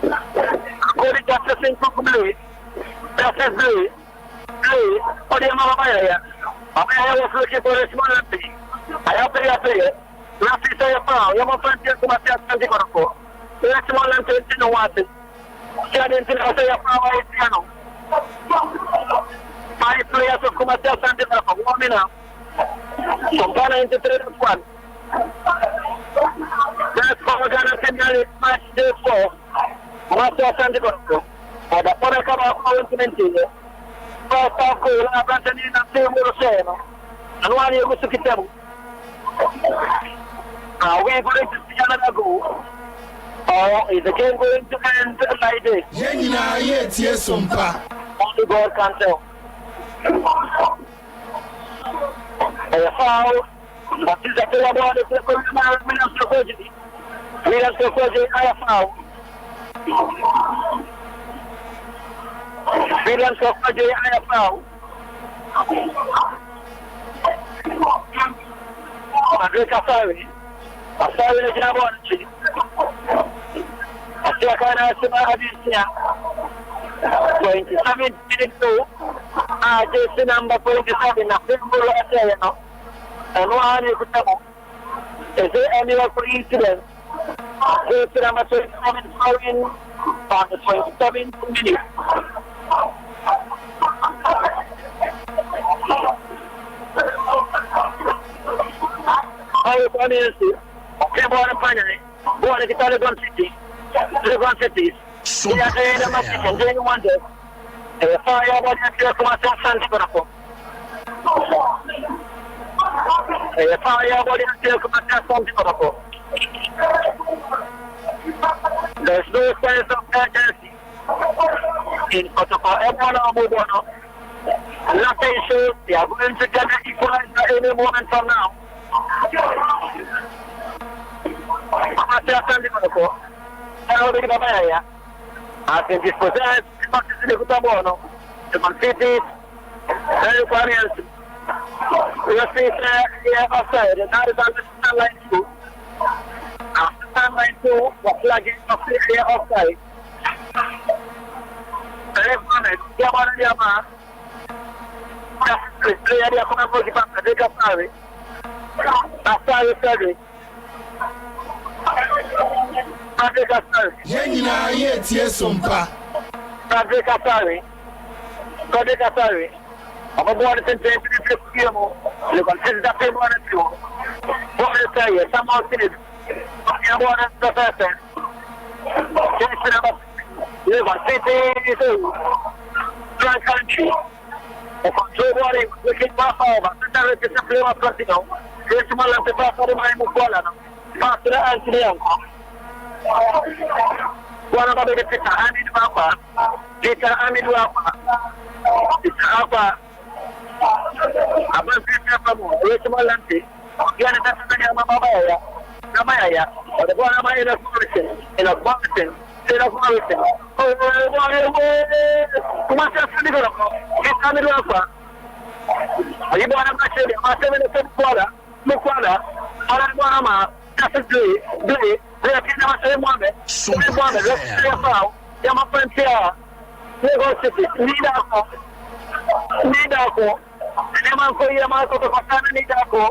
According to the same blue, that's a blue. Or the Mamma, I was looking for a small thing. I have to pay it. Rafi say a pound, you must find to myself something for. Let's small and take no water. She didn't say a pound, I piano. 5 players of Kumatel Sandy for 1 minute. Sompa into 3-1. That's how Ghana match day 4. Kumatel Sandy for the Ponaka continent. First half goal, I'm going to say more and one year was to get them. We're going to see another goal. Or is the game going to end like this? Yes, Sompa. Only God can tell. A foul, but is a player about the Minister Surgery. Minister Surgery, I have foul. Williams of Adea Akye Abia. Asari is now on it. Adea 27 minutes to just number 27. And one is is there any incident? Just number 27 scoring on the 27th minute. I want to see. Okay, born in Panay, born in the Legon City, Legon cities. We are doing the magic and doing wonders. A fire body to myself, Sandy Bonaco. A fire body to myself, Sandy Bonaco. There's no sense of urgency in protocol. Everyone on Mobono. Nothing shows they are going to get an equalizer any moment from now. I think this possess the Gutabono, the Confitis, very various. We are facing here outside, and that is understand like you. After time like you, the flagging of the area outside. Very funny, Yamana Yama. The area from the Boakye, the Gapari. After the surgery. Yes, Sompa. Sorry. I'm going to send you to the you can send that paper on it too. What is it? Someone said, I'm going to the person. You can sit in the country. Februari, looking back over, the is a player of Platinum. There's one of the back of my Mukola. Pastor Anthony Uncle. One of the picture, Amid Papa, Peter Amid Wapa, it's Alpha. I'm going to say, Richmond Lanty, Yanata Mabaya, Namaya, or the one of my inner function, in a function, in a function. Oh, what's that? It's Amid Wapa. Are you going to say, I'm 7 quarter, Mukwala, Alamama, that's a day. They are getting a same one. Let's say about Yama Frontier, Lagos City, Nidako, Neman Koyama to Pasana Nidako,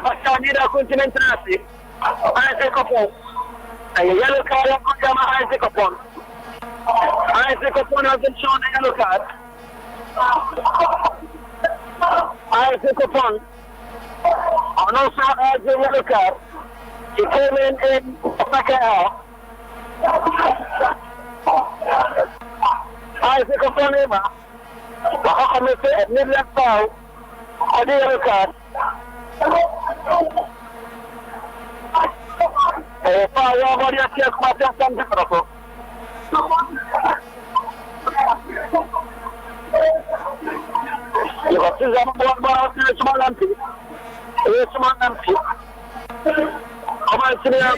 Facciamo dire a continentarsi. Isaac Opon. A yellow card on Isaac Opon. Isaac Opon has been shown a yellow card. Isaac Opon. And also has a yellow card. He came in Boakye. Isaac Opon Emma. Bahakamete at midleft foul. Adea Akye. Foul over the Akye Abia something for you got to one bar to small empty. Small empty. Come on, sit down.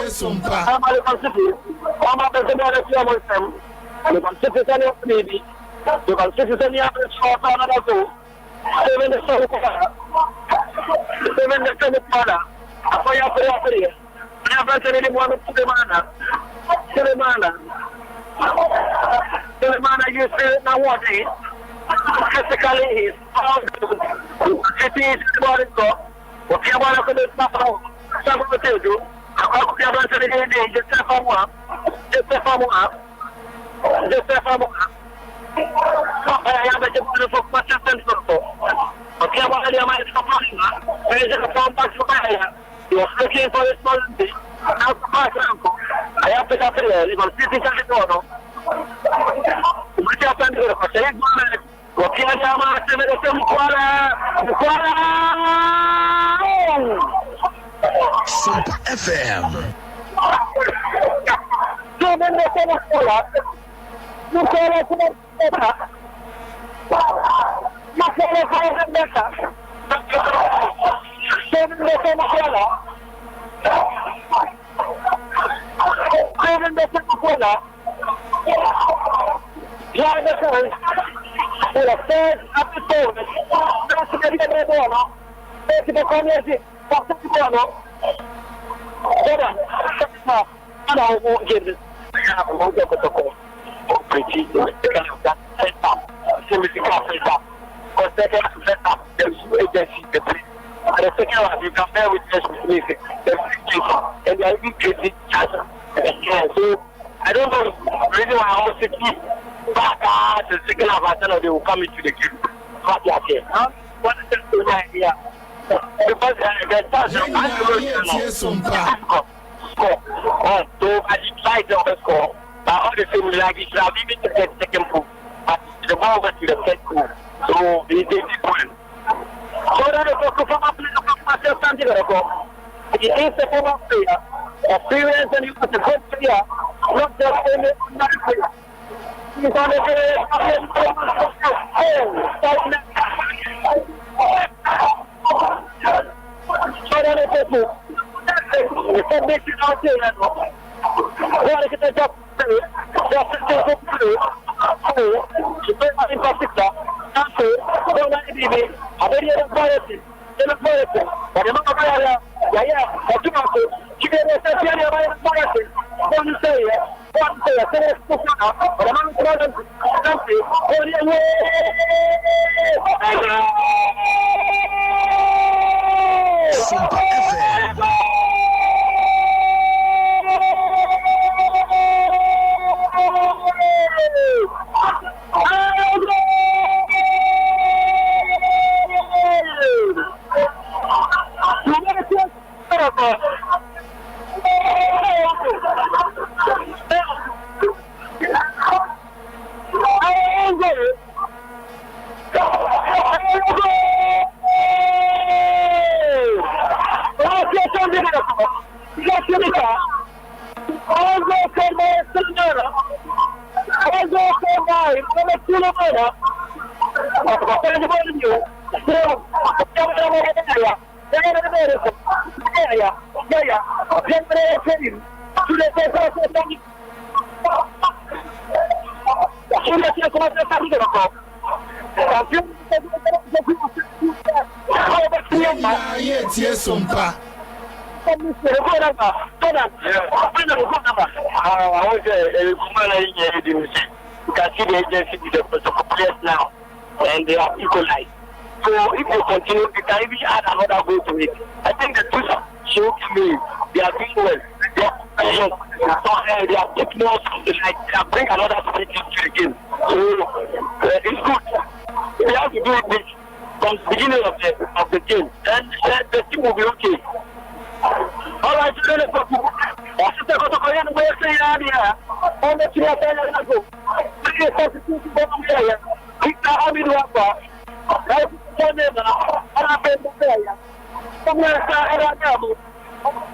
Sompa. I'm a city. I'm a person. You can sit it on your baby. You can sit it on your short on another two. 7 the soul color. 7 the soul color. A fire for your I have any one of Sulemana. Sulemana, you say now what is? Physically, he's found. It is what it got. What you want to do is not how. Some of the do. I could have answered again. Just a farm up. I have a different for much attention. Okay, what I am is there is a form back for my. You are looking for a small thing. I have to get there. You will see it tomorrow. What happened to the what can I say? Sompa FM. For the third episode, that's the I won't give this. I won't get the call. Pretty, that set up. Because they can set up the agency, the police. And the second one, you compare with music, the and they are even creating each other. So, I don't know the reason why I want to keep back the second half, they will come into the game. What is the idea? Because the touch score. So I tried to score. But all the same, like it should have even to get second pool. But the ball went to the third pool. So they did one. So that is a performance player of something. It is a former player, experience, and you have a good player, not just another player. He's on the Sompa. I was you can see the agency with the players now, and they are equalized. So if you continue, you can even add another goal to it. I think the two show to me they are doing well. They are taking us like they bring another spirit to the game. So it's good. We have to do it from the beginning of the game. Then the team will be okay. All right, so let's go. I should go to Korean way say Adea. On the three of them go. We are to go here. We are having one bar. I am the player. Somewhere I am.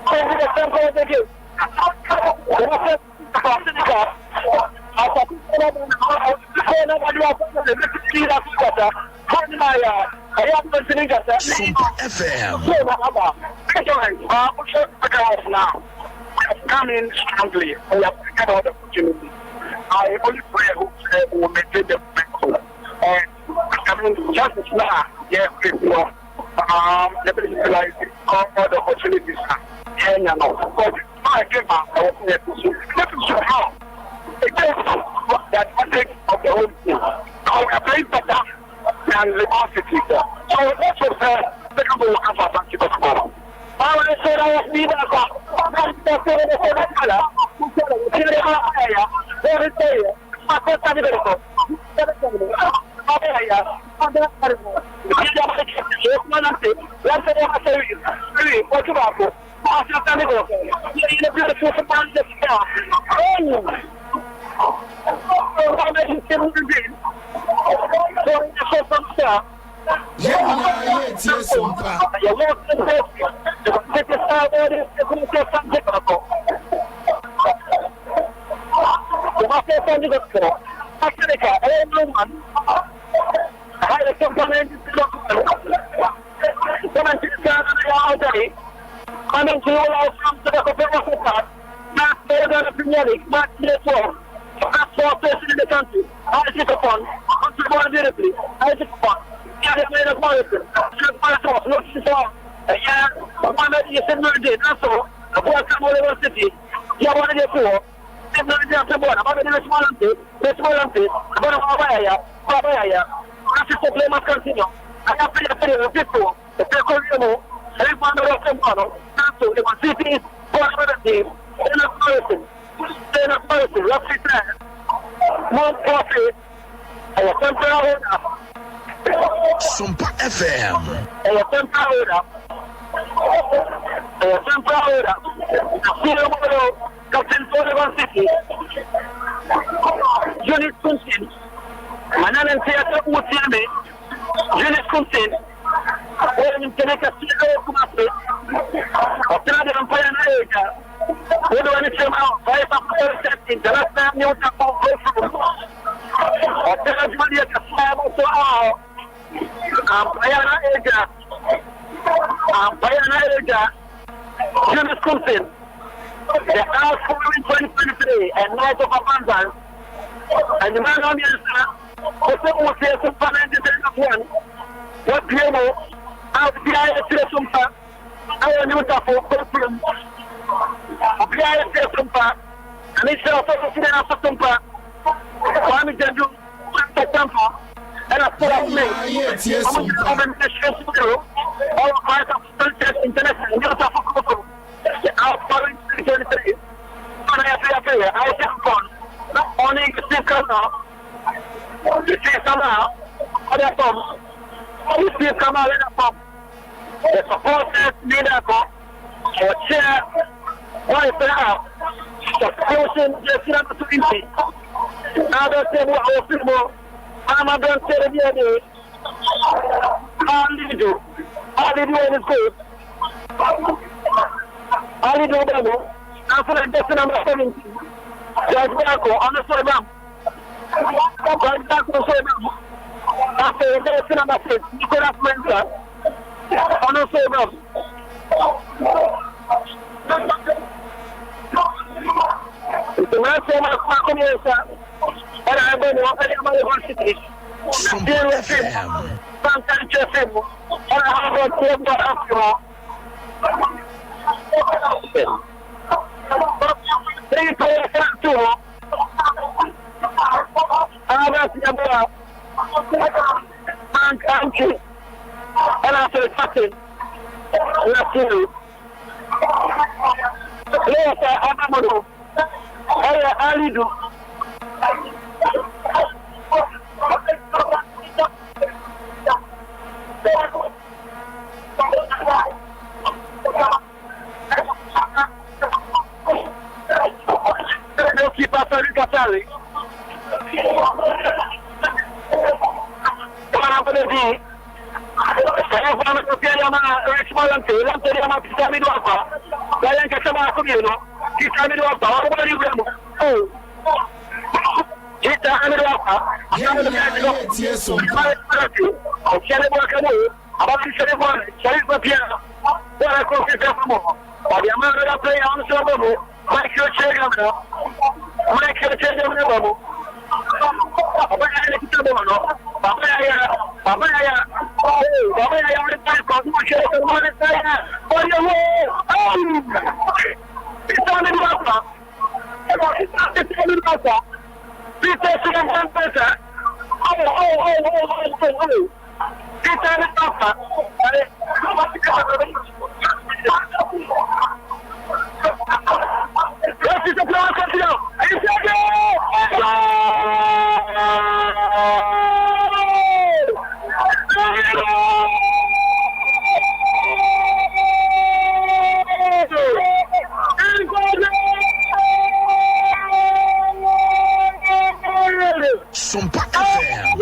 I the temple of the game. Sompa FM. Now, coming strongly, we have taken all the opportunity. I only pray who will maintain the momentum. And coming just now, yes, before the like all the opportunities. And you know, but I came out, I was there to see. Let me show how. It is that advantage of the whole team. Now we are playing better than the varsity. So that's what the couple will come back to the score. I want to say that I was being a goal. I'm going to say that coming to all our from the Premier League, match network. That's what person in the country. I take upon, country beautifully. I take upon. Yeah, they made a policy. Look, yeah, one that you said no day. That's all. A boy come all over the city. You want to get four. I'm not going to go. I'm going to small and this small and this. I'm going to Babaya. That's just a play must continue. I have to play the people. The people, you know, everyone of them, that's all. They want cities, for another team. They're not person. Roughly said, more profit. And a temporary order. Sompa FM. And a temporary order. And a temporary order. The Senior Model, Captain Sullivan City. Unit Kunsin. Manan Theatre Utiame. Unit Kunsin. Where you can make a CEO Kumasi. Australia Empire Naga. What do I say now? 5 of the last time you took off Australia Julia Kaslam also out. Bayana Ega. Unit Kunsin. The house following 2023 and Night of Abundance. And the man on the other was here to find the one. What Piano, out the PIS Sompa, our new for Copeland. PIS Sompa, and it's also the Sompa. Kwame Jadu, Tampa, and a full of me. All kinds of international, not for Copeland. The outgoing 2023. I have gone. Not only the speaker now, the speaker now, other forms, the speaker now, other forms, the supporters, leader, or chair, one is now, the person, the cinema to Indy. Other than what I was more, I'm going to say the other day, all they do is good. All they do is good. After the number 17. Judge Marco on the same map. Judge Marco on the same map. After the number 6, Nicolas Mensa on the same map. The man said, "My community, and I don't know any other city." Sompa FM. Sometimes just him, and I have a team that after all. They play a front too. I'm not the other. Country. And after the captain, let's see. Yes, Amado. Alidu. Keeper Katari. Sompa FM.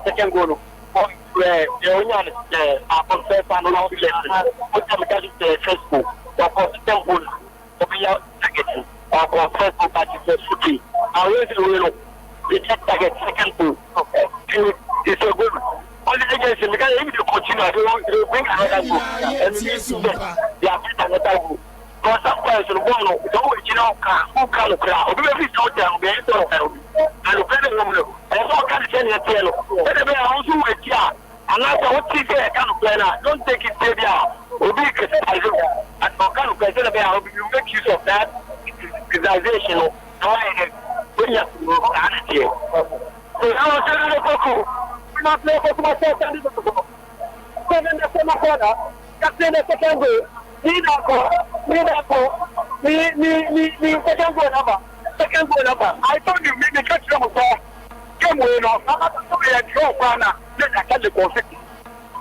Second goal. The Union upon first and now Facebook. Second goal. We are targeting our first goal by the city. I will the target second goal. Okay. It's a good. Only agency because if you continue, you bring another goal. And they are another goal. Because sometimes you don't you know who can crowd. We will be so down. We are so down. And very normal. And so can send your tail. Let me also with you. And that's what you say. Can't play now. Don't take it, baby. We'll be criticized. And for can't play, you make use of that criticization. When you are here. So now I'm telling you, we're not playing for myself. Seven the same corner. Captain the second goal. Second goal number. I told you, make the catch number 4. Came way off. I'm not going to draw Brana. Let us catch the goal.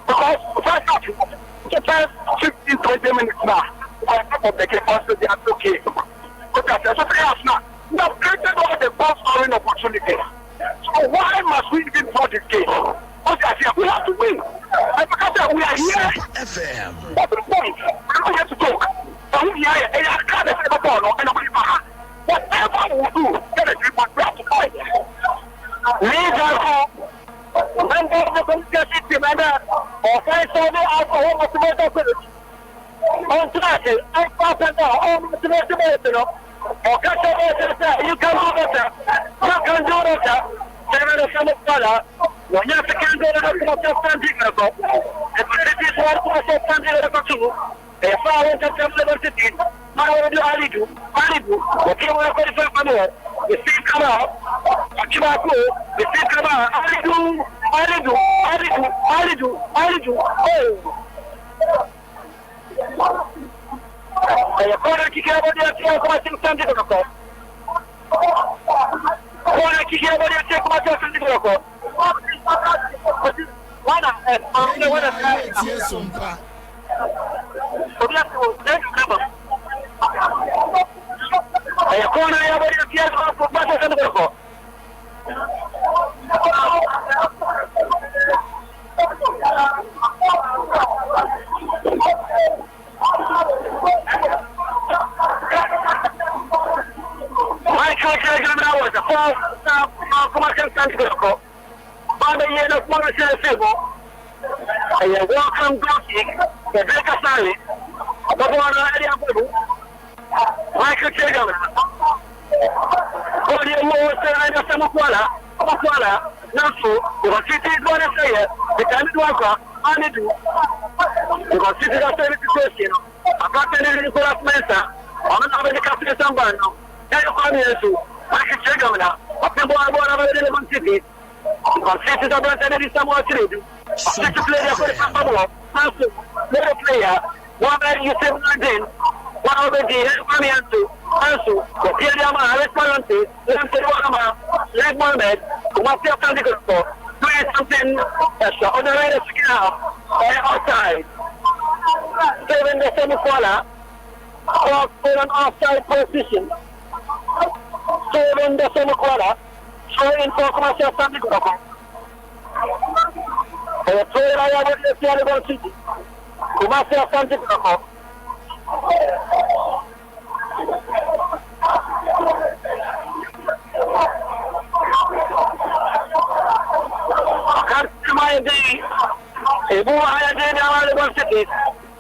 Because the first 15, 20 minutes now, we're not of the game. Also, they are okay. But that's us now. We have created all the ball scoring opportunities. So why must we even draw this game? We have to win. And because we are here. FM. That's the point. We're not here to talk. But we are here. And I can't say the ball. Whatever we do, get a grip on we have to fight. Members of the communication team and offensive alcohol motivated. On track, I'm passing now. All motivated. You can do better. You can do better. When you can go to the standing level, the community is one to standing level too. They are far into university. Alidu, okay, we're going to come here. The same come out. Akibaku, the same come out. Alidu. They are going to kick out the Akye standing level. Michael Gamma was a false commercial country. Father, you know, commercial civil. And you welcome Boakye, the Baker Sally, the one Michael Gamma. All you know is that Samakwala, Nasu, the city is going to say it, the time to work, and it do. Because city is a situation. I got the Nicolas Mesa, I'm not the Captain Sambano. Then you come here to Michael Gamma, up the boy of the city. Because city is about to do some work to do. Let's play a player, one man you 7 one of the Answer, the Piedama, let's volunteer, let's say let Mohammed, who must be a political for, doing something extra on the right of the outside. 7 the semi-quarter, for an offside position. 7 the semi-quarter, showing for commercial political. The player I have with the Piedama City, who must be a political. My day, a boy I did out of the city.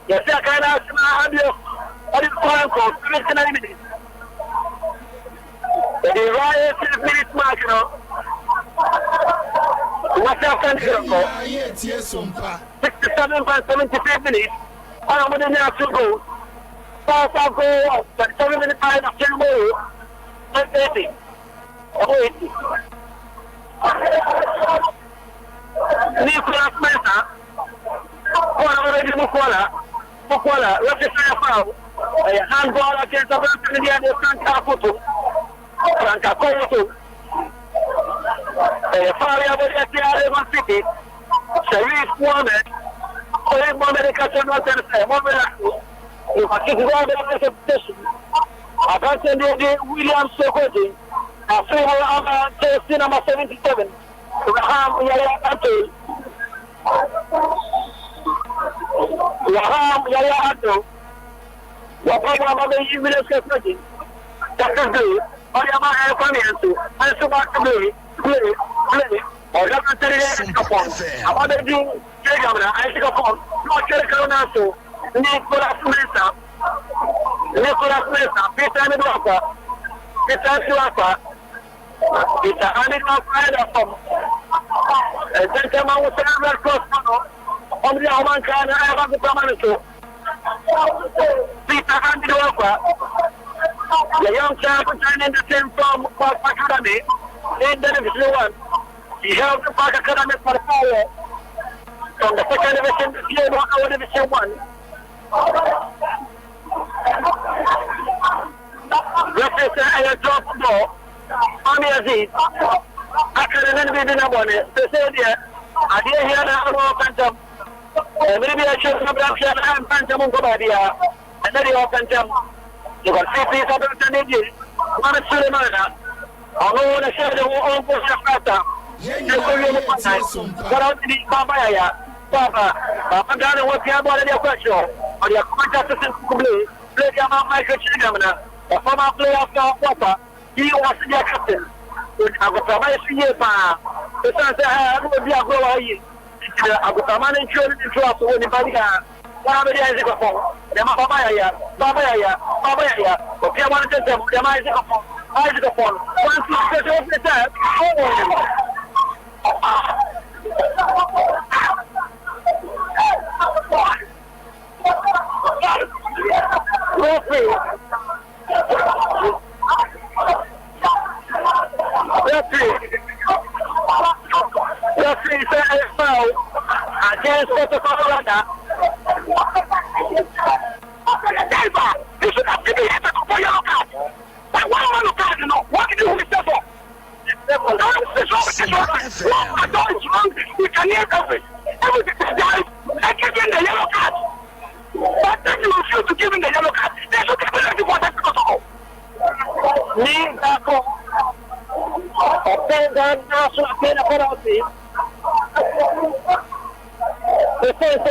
Yes, I can ask my audio. I didn't call for 15 minutes. The riot is minutes mark, you know. What's our country? 67.75 minutes. I'm going to have to go. First, I'll go 7 minutes time of 10 more. 80. Nicolas Mesa, Mukwala, referee foul, a handball against the Brazilian Franca Foto, Franca Foto, a foul against the Adea City, Sharif Mohammed, Mohammed Kachan, Mohammed, if I keep going to the position, I can't send you William Sokoti, a favor of number 77. Yaya Akye Abia. What about the English question? That is good. Or you might come into and so much play. Or not necessarily upon. About the Jing, Jagana, I think upon. Not Jericho, Nicolas Mesa, Peter Medwaka, Peter Suapa. It's a animal rider from a gentleman with a red cross on the Omanhene Yaw have the Commander. Peter Andy Walker, the young champion in the same from Park Academy, in the Division 1. He held the Park Academy for the power from the second division to the lower Division 1. Referee drop the ball. Ami Aziz, akademi bir bina bone. Sesediye, adiye hiyana alo kancam. Maybe I should have brought you and kancam unko badiya. And then you kancam. You got 3 pieces of the energy. Mana Sulemana. Alo na share the whole of Shafata. What out the Baba? Papa Gana was here about the question. Or your contact to play Michael Chigamana, a former player of Papa. He was the captain. I was a year. The son said, I will be a grower. I was a man in children to us when the body got. One of the Isaac of the Babaya, okay, I want to tell them, the Isaac of once you get off the tap, Referee said a foul against the Colorado. This is not to be hit for your card. But one man of card, you know, what do you do with that for? I don't it's wrong. We can hear everything is done. I give him the yellow card. But then you refuse to give him the yellow card. They should give him the water to go. Me, Dako. Offend national penalty. The first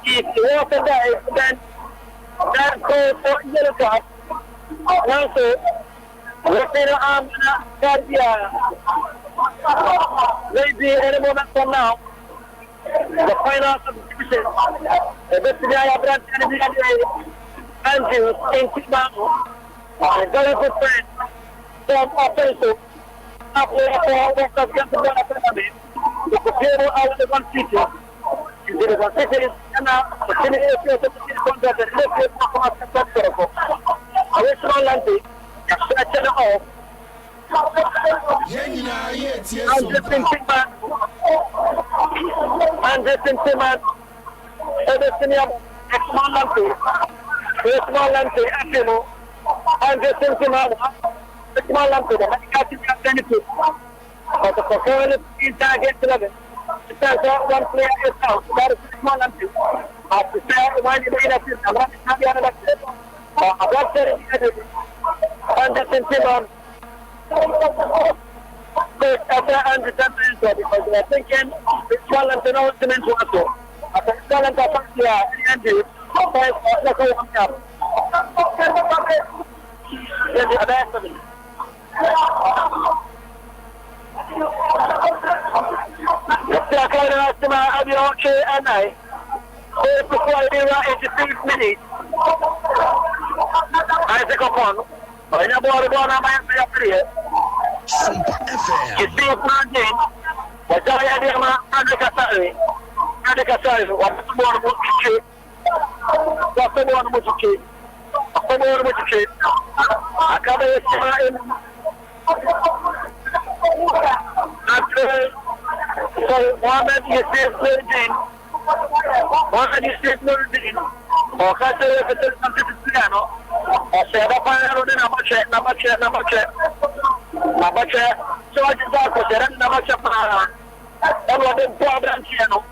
if you walk in there, then that goes for yellow card. Also, Maybe any moment from now, the final subdivision, the Bethlehem branch and the Andrews in Kibamo, a very good friend from Offensive, after West of Gentleman Academy, the Potato out of the one city. The one city is now the Senate of the contract and liquid for a original landing, a stretch and a half. Anderson Timan, Edison, small lamp, Akimo, Anderson Timan, small lamp, the Catching benefit of the performance in target 11. It says one player is out, that is small lamp. After saying, why you made us, I want to have the other. I want to Anderson Timan. But after Anderson because they are thinking it's one and no cement also. After talent of and the Adea Akye Abia. Before 86 minutes. I take upon. I never want to go on my career. Sompa FM. You see, Brandon, what I had in my Adekasari, what's the more about the kid? What's the more about the kid? What's the more about the kid? I can't say, so Mohammed, you say, Mohammed, you say, or can't say, if it's something to piano, or say, number check. So I just got to say, number check. And what the problem channel.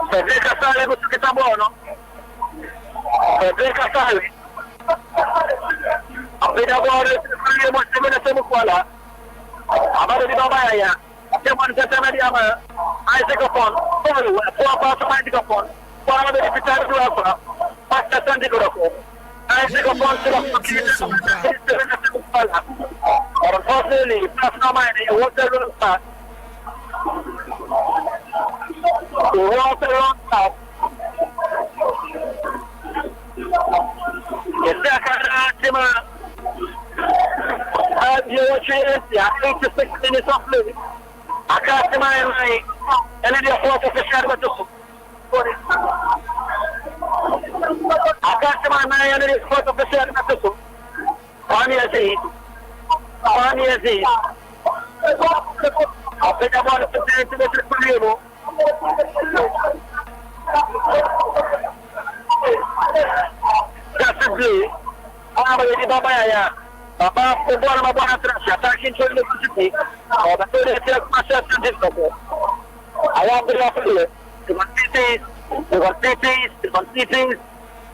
Federica Sale questo che sta buono. Federica Sale. Appena vuole, siamo qua là. Amaro di Babaya. Siamo in testa media ma Isaac Pon. Può passare mai di Pon. Può verificare tu altra. Passa tanti dopo. Isaac Pon se la fa. Unfortunately, that's not mine. What's the rule start? What's the rule start? It's that kind of you watch it, 86 minutes of play. I can't see my line, and then you're forced to share with you. I can't see my line, and then you're forced to share with you. On your seat. On your seat. I'll pick up on the potential to the Primo. That's a blue. I'm ready to buy about the bottom of one attacking to the city. Or the third myself to this couple. I want to offer you. The one cities, the one cities, the one cities,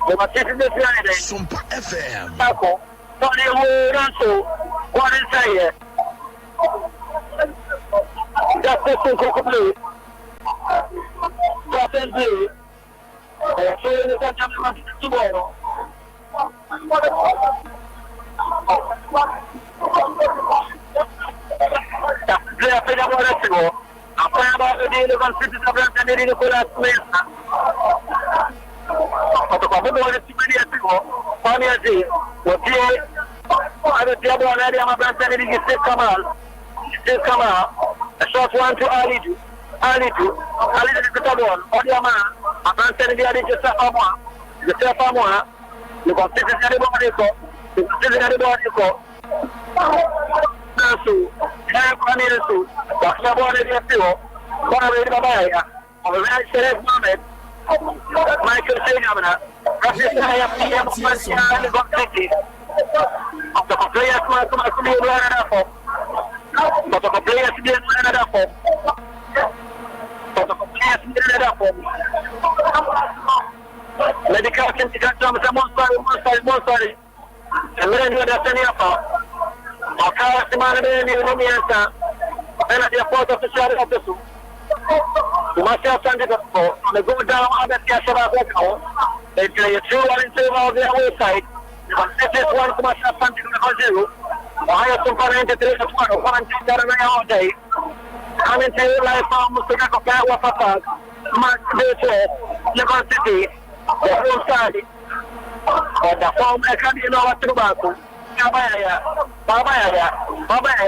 the one cities this Friday. Sompa FM. Taco. So the whole answer. What is here? That's the Coco Blue. That's in blue. I'm showing you that tomorrow. Saya pernah buat itu. Apa yang baru dilakukan sisi sebelah sendiri di Kuala Selatan. Atau kamu boleh cuma dia itu. Kami aja. Waktu ada dia buat ada yang berbeza sendiri di Steve Kamal. Shot one to Ali itu kita buat. Dia mana? Apa sendiri dia di Joseph Amwa. Lepas itu sendiri buat itu. Sendiri buat itu. Nasu, saya kami nasu. Bahasa boleh dia tu. Kalau dia berbahaya, kalau dia serius banget, Michael saya mana? Rasanya saya punya pemain di Boakye. Atau player aku di luar ada apa? Atau player di luar ada apa? Atau player di luar ada apa? Medical kan tidak cuma monster. Sebenarnya dia ada seni apa? Maka semana ini biasa. Karena dia foto sosial itu tu. Masih akan juga. Kalau go down ada siapa kau. They play a 2-1 in favor of their away side. This is 1.0. Why Sompa 93 to 1. One all day. Coming to your life from Mustaka Kawa Papa. Mark Lagos City. The whole side. But the form I can't know what to do. Babaya,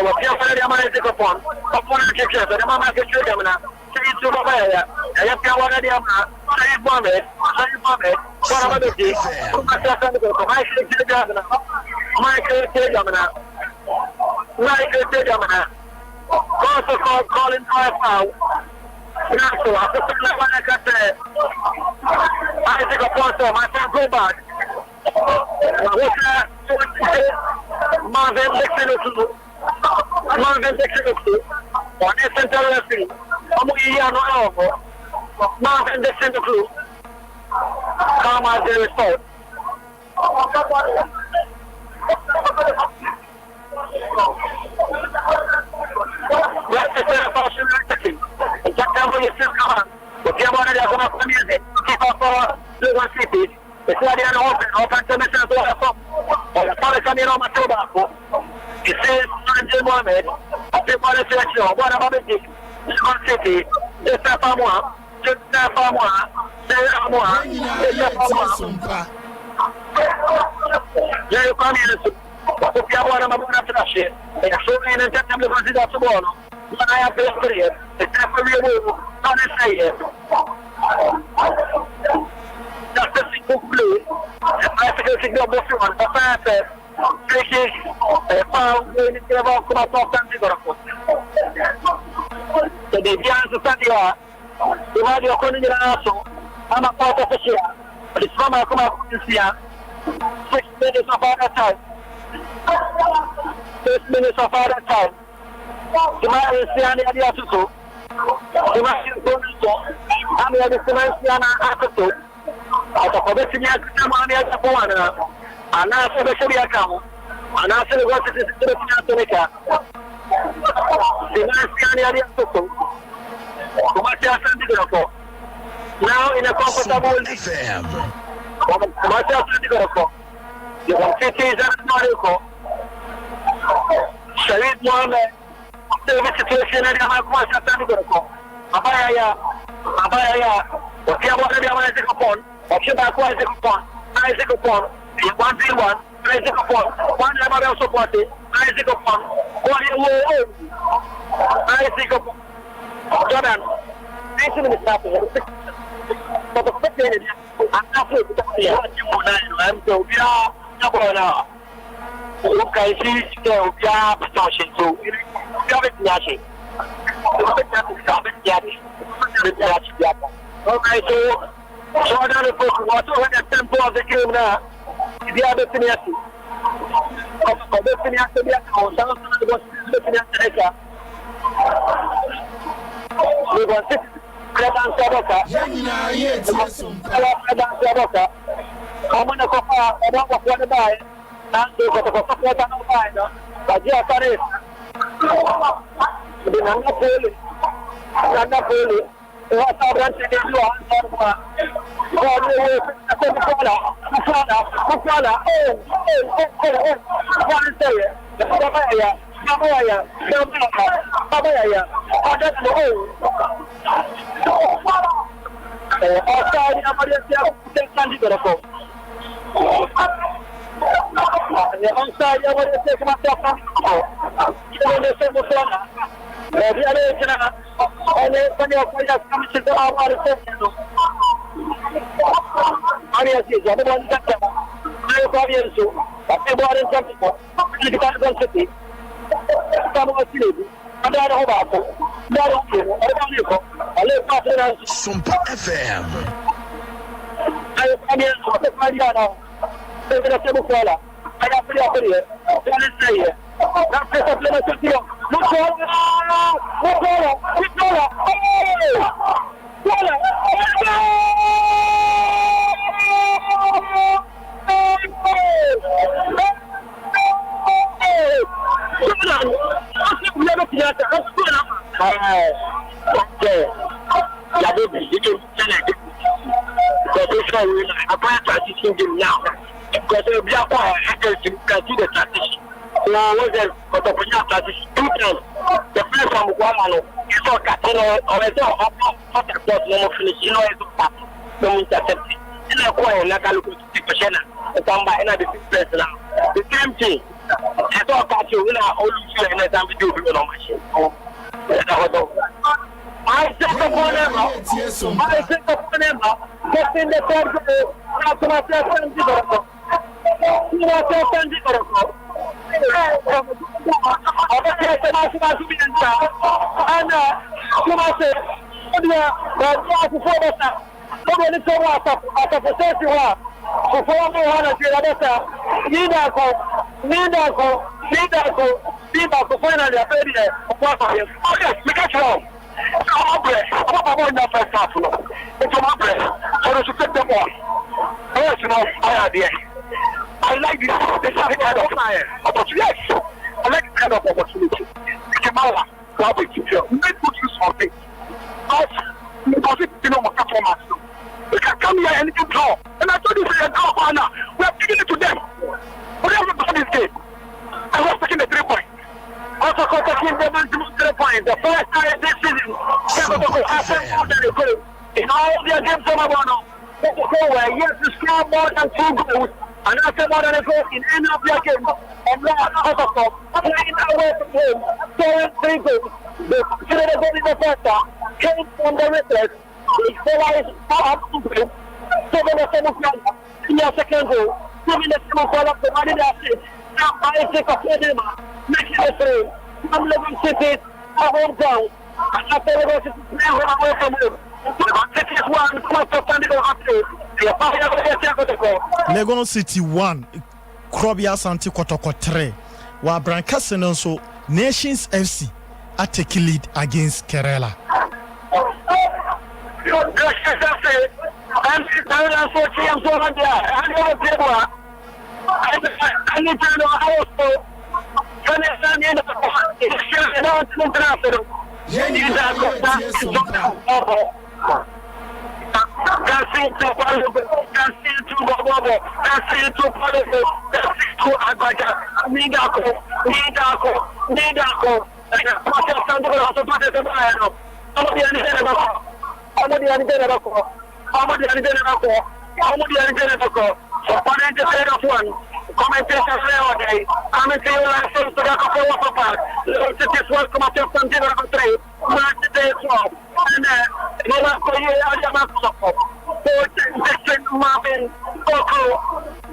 what you already managed upon. Upon the kitchen, the Mama Kitchen, say to Babaya, I have already say Bombay, what about the tea? Michael Tejamana. Also called calling out. So after I got there, I take a photo, my friend go back. Marvin Dixon on a central left. Marvin Dixon to clue. Come as the result. Let's say a fashion acting. And Jack Campbell is still coming. But you want to have a music. Keep up for Lagos City. It's not an open to Mr. Boakye. The Palestinian on my tobacco. It says, Angel Mohammed, the Palestinian, what about the Lagos City? Just a family, just a family, yeah, you come in. Porque agora uma boa traje. É a sua ainda tem que fazer isso bom. Não é a pessoa. É a família. Não é sair. Já se conclui. É para que se dê boa semana. Passar. É para ele que vai com a porta de agora. Se devia estar lá. E vai de quando ele nasceu. A uma porta fechada. Eles vão como a polícia. 6 minutes of our time. 6 minutes of our time. Cuma isian Adea Akye Abia. Cuma itu. Kami ada isian Akye Abia. Atau pada sini kita kami ada kawan. Anak saya bersama kamu. Anak saya buat sesuatu punya mereka. Cuma isian Adea Akye Abia. Cuma siapa di grup. Now in a comfortable FM. Cuma siapa di grup. Yang citizen Maroko. Shahid Mohammed. Service situation ada apa siapa di grup. Apa ya? Dia buat dia mana sekopon. Option aku ada sekopon. Ada sekopon. 1-1. Ada sekopon. One lama dia support. Ada sekopon. Ada sekopon. Jordan. Ini sudah satu. Tapi sebenarnya dia anak itu dia yang tu dia apa nak? Bukan sih dia berjaya tu. Dia berjaya. Okay, so Jordan is waktu ada tempo ada game na dia ada seniasi. Kalau seniasi dia tahu sangat bos seniasi mereka. Lepas itu kerajaan Sompa. Kerajaan Sompa. Kamu nak apa? Ada apa yang baik? Nanti kita apa yang baik? Bagi apa ni? Nanda boleh. Wasa berhenti di luar semua. Masalah. Bukan saya. Apa ya? Ada tu. Asal ni apa dia siap tekan di berapa? Yang angsa yang ada siap macam apa? Kita semua. Jadi ada kena oleh banyak kami sedang awal itu. Hari ini jadi banyak kita. Saya kami itu. Tapi bukan sampai. Kita akan seperti. Kamu masih lagi. Ada apa? Ada apa? Oleh pasal Sompa FM. Saya kami itu. Saya kena sebut salah. Ada apa? Jangan saya. Nak sesuatu yang tertiap. Bola. Jadi begitu. Jadi sorry, I'm going to transition game now. Because it'll be a quiet, I can see the transition. Now, was there for the transition 2 times? The first one, one, it's all Catino, or it's all up, no finish, you know, it's all no interception. And I quiet, like I look at the question, and come by another place now. The same thing. It's all Catino, you know, all you see, and I'm doing it on my shit. I set up on him. I set up on him. Just in the third goal, after myself and the other. You know, myself and the other. I was here to ask about to be in town. And to myself, but before the time, nobody told us after the safety war. Before we want to see the better, need that go, finally, I'm ready to him. Okay, we got you. I'm going to first half. It's my breath. So I should take the ball. Yes, you know, I like this. This is the kind of opportunity. Yes, I like this kind of opportunity. Kamala, grab it. Make good use of it. Because it's, you know, my performance. We can come here and draw. And I told you, we are taking it to them. We have done this game. I was taking the 3 points. Also, taking the 3 points. The first time this season, in all their games, yes, to score more than 2 goals. And after more than a goal in any of their games, and now also playing away from home, scoring 3 goals. The goal in the first half came from the replay. He realized how to play. 7 in the second goal. 7 the goal of the money that is. Now I take a play, making the 3. I'm living cities, I won't go. And after the goal, it's away from him. Legon City 1, Krobia Santi Kotoko 3, while Brancasen so Nations FC are taking lead against Kerala.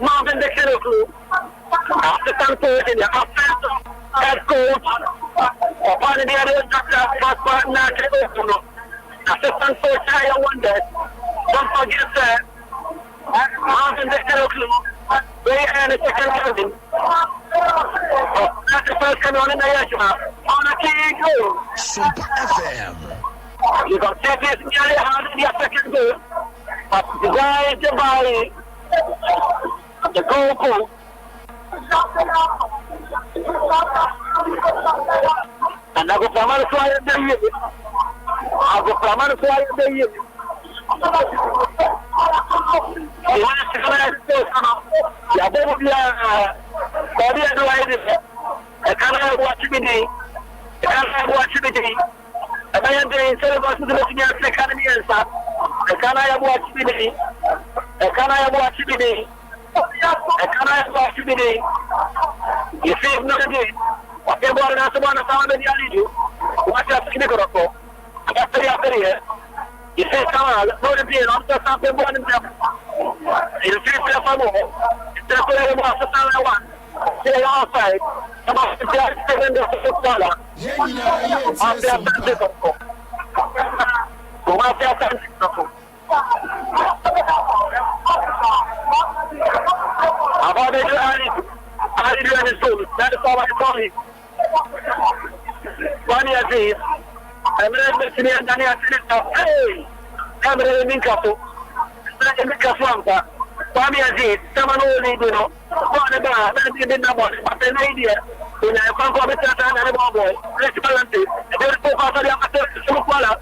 Marvin the Kennel Club, assistant coach in the offense, head coach, upon the other doctor, assistant coach, I wonder. Don't forget that Marvin the Kennel Club, they earn a second cousin. That's the first coming on in the Yashima. On a key goal. Sompa FM. You got to take this nearly hard in your second goal. But the guy is the body. The goal post. And I go from one side of the year. I go from one side of the year. You want to come and say, you better be body advisor. I can't watch me. I can't watch me. I am doing celebrations of the academy and stuff. I can't watch me. I can't watch me. I can't watch me. You see, if not again, whatever I want to sound in the video, watch us in the group. After here, you say, come on, let's go to the I'm just something born in them. You see, for more. It's just a little one. Stay outside. Come on, $7 that is all I call it. One year, please. I'm ready to and Daniel. Hey, I'm ready to go. I'm ready to go. Kwame Aziz, someone who you know, one about that didn't know what, but an idea. When I come from the Tatan and the boy, let's balance it. There's four parts of the Mukwala,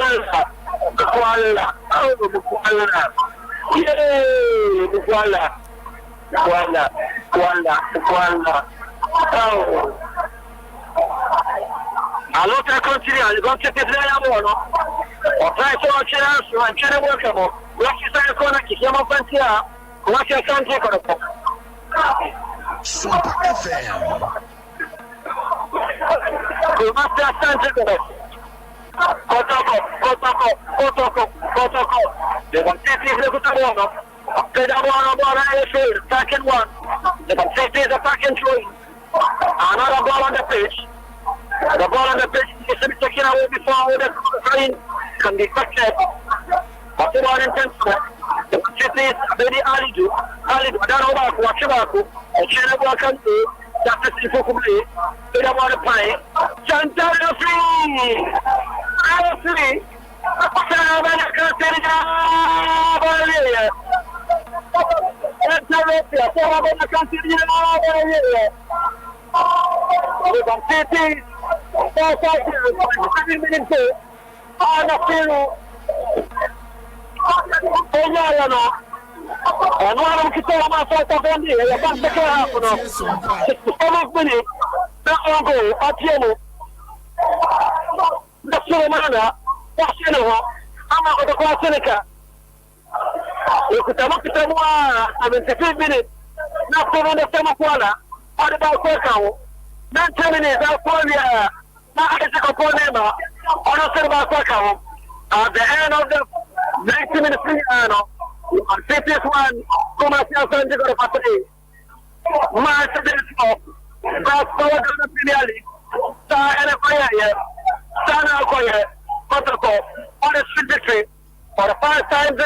oh, Kuala. Oh, Kuala. Yay! Kuala. Oh. Allora continuiamo, non c'è più buono. Ho preso la chance, non c'è welcome. Non ci sei ancora chi siamo pensiamo. Non c'è sempre ancora. Sompa FM. Non c'è sempre ancora. Kotoko. Devono sempre buono. Appena buono, second one. Devono sempre the back and three. Another ball on the pitch. The ball on the pitch is to be taken away before the screen can be touched. But the ball intense. The pitch is very alidu. I don't know about what you want. I can't walk on to that is for me. They don't want to play. Chantana free. I'm free. At the end of the 90 minutes, on 50th one, commercial Sunday go to Patrick. March of this off. That's power to the Premier League. Star and a fire here. Star and a fire. Protocol. On a street victory. For the first time.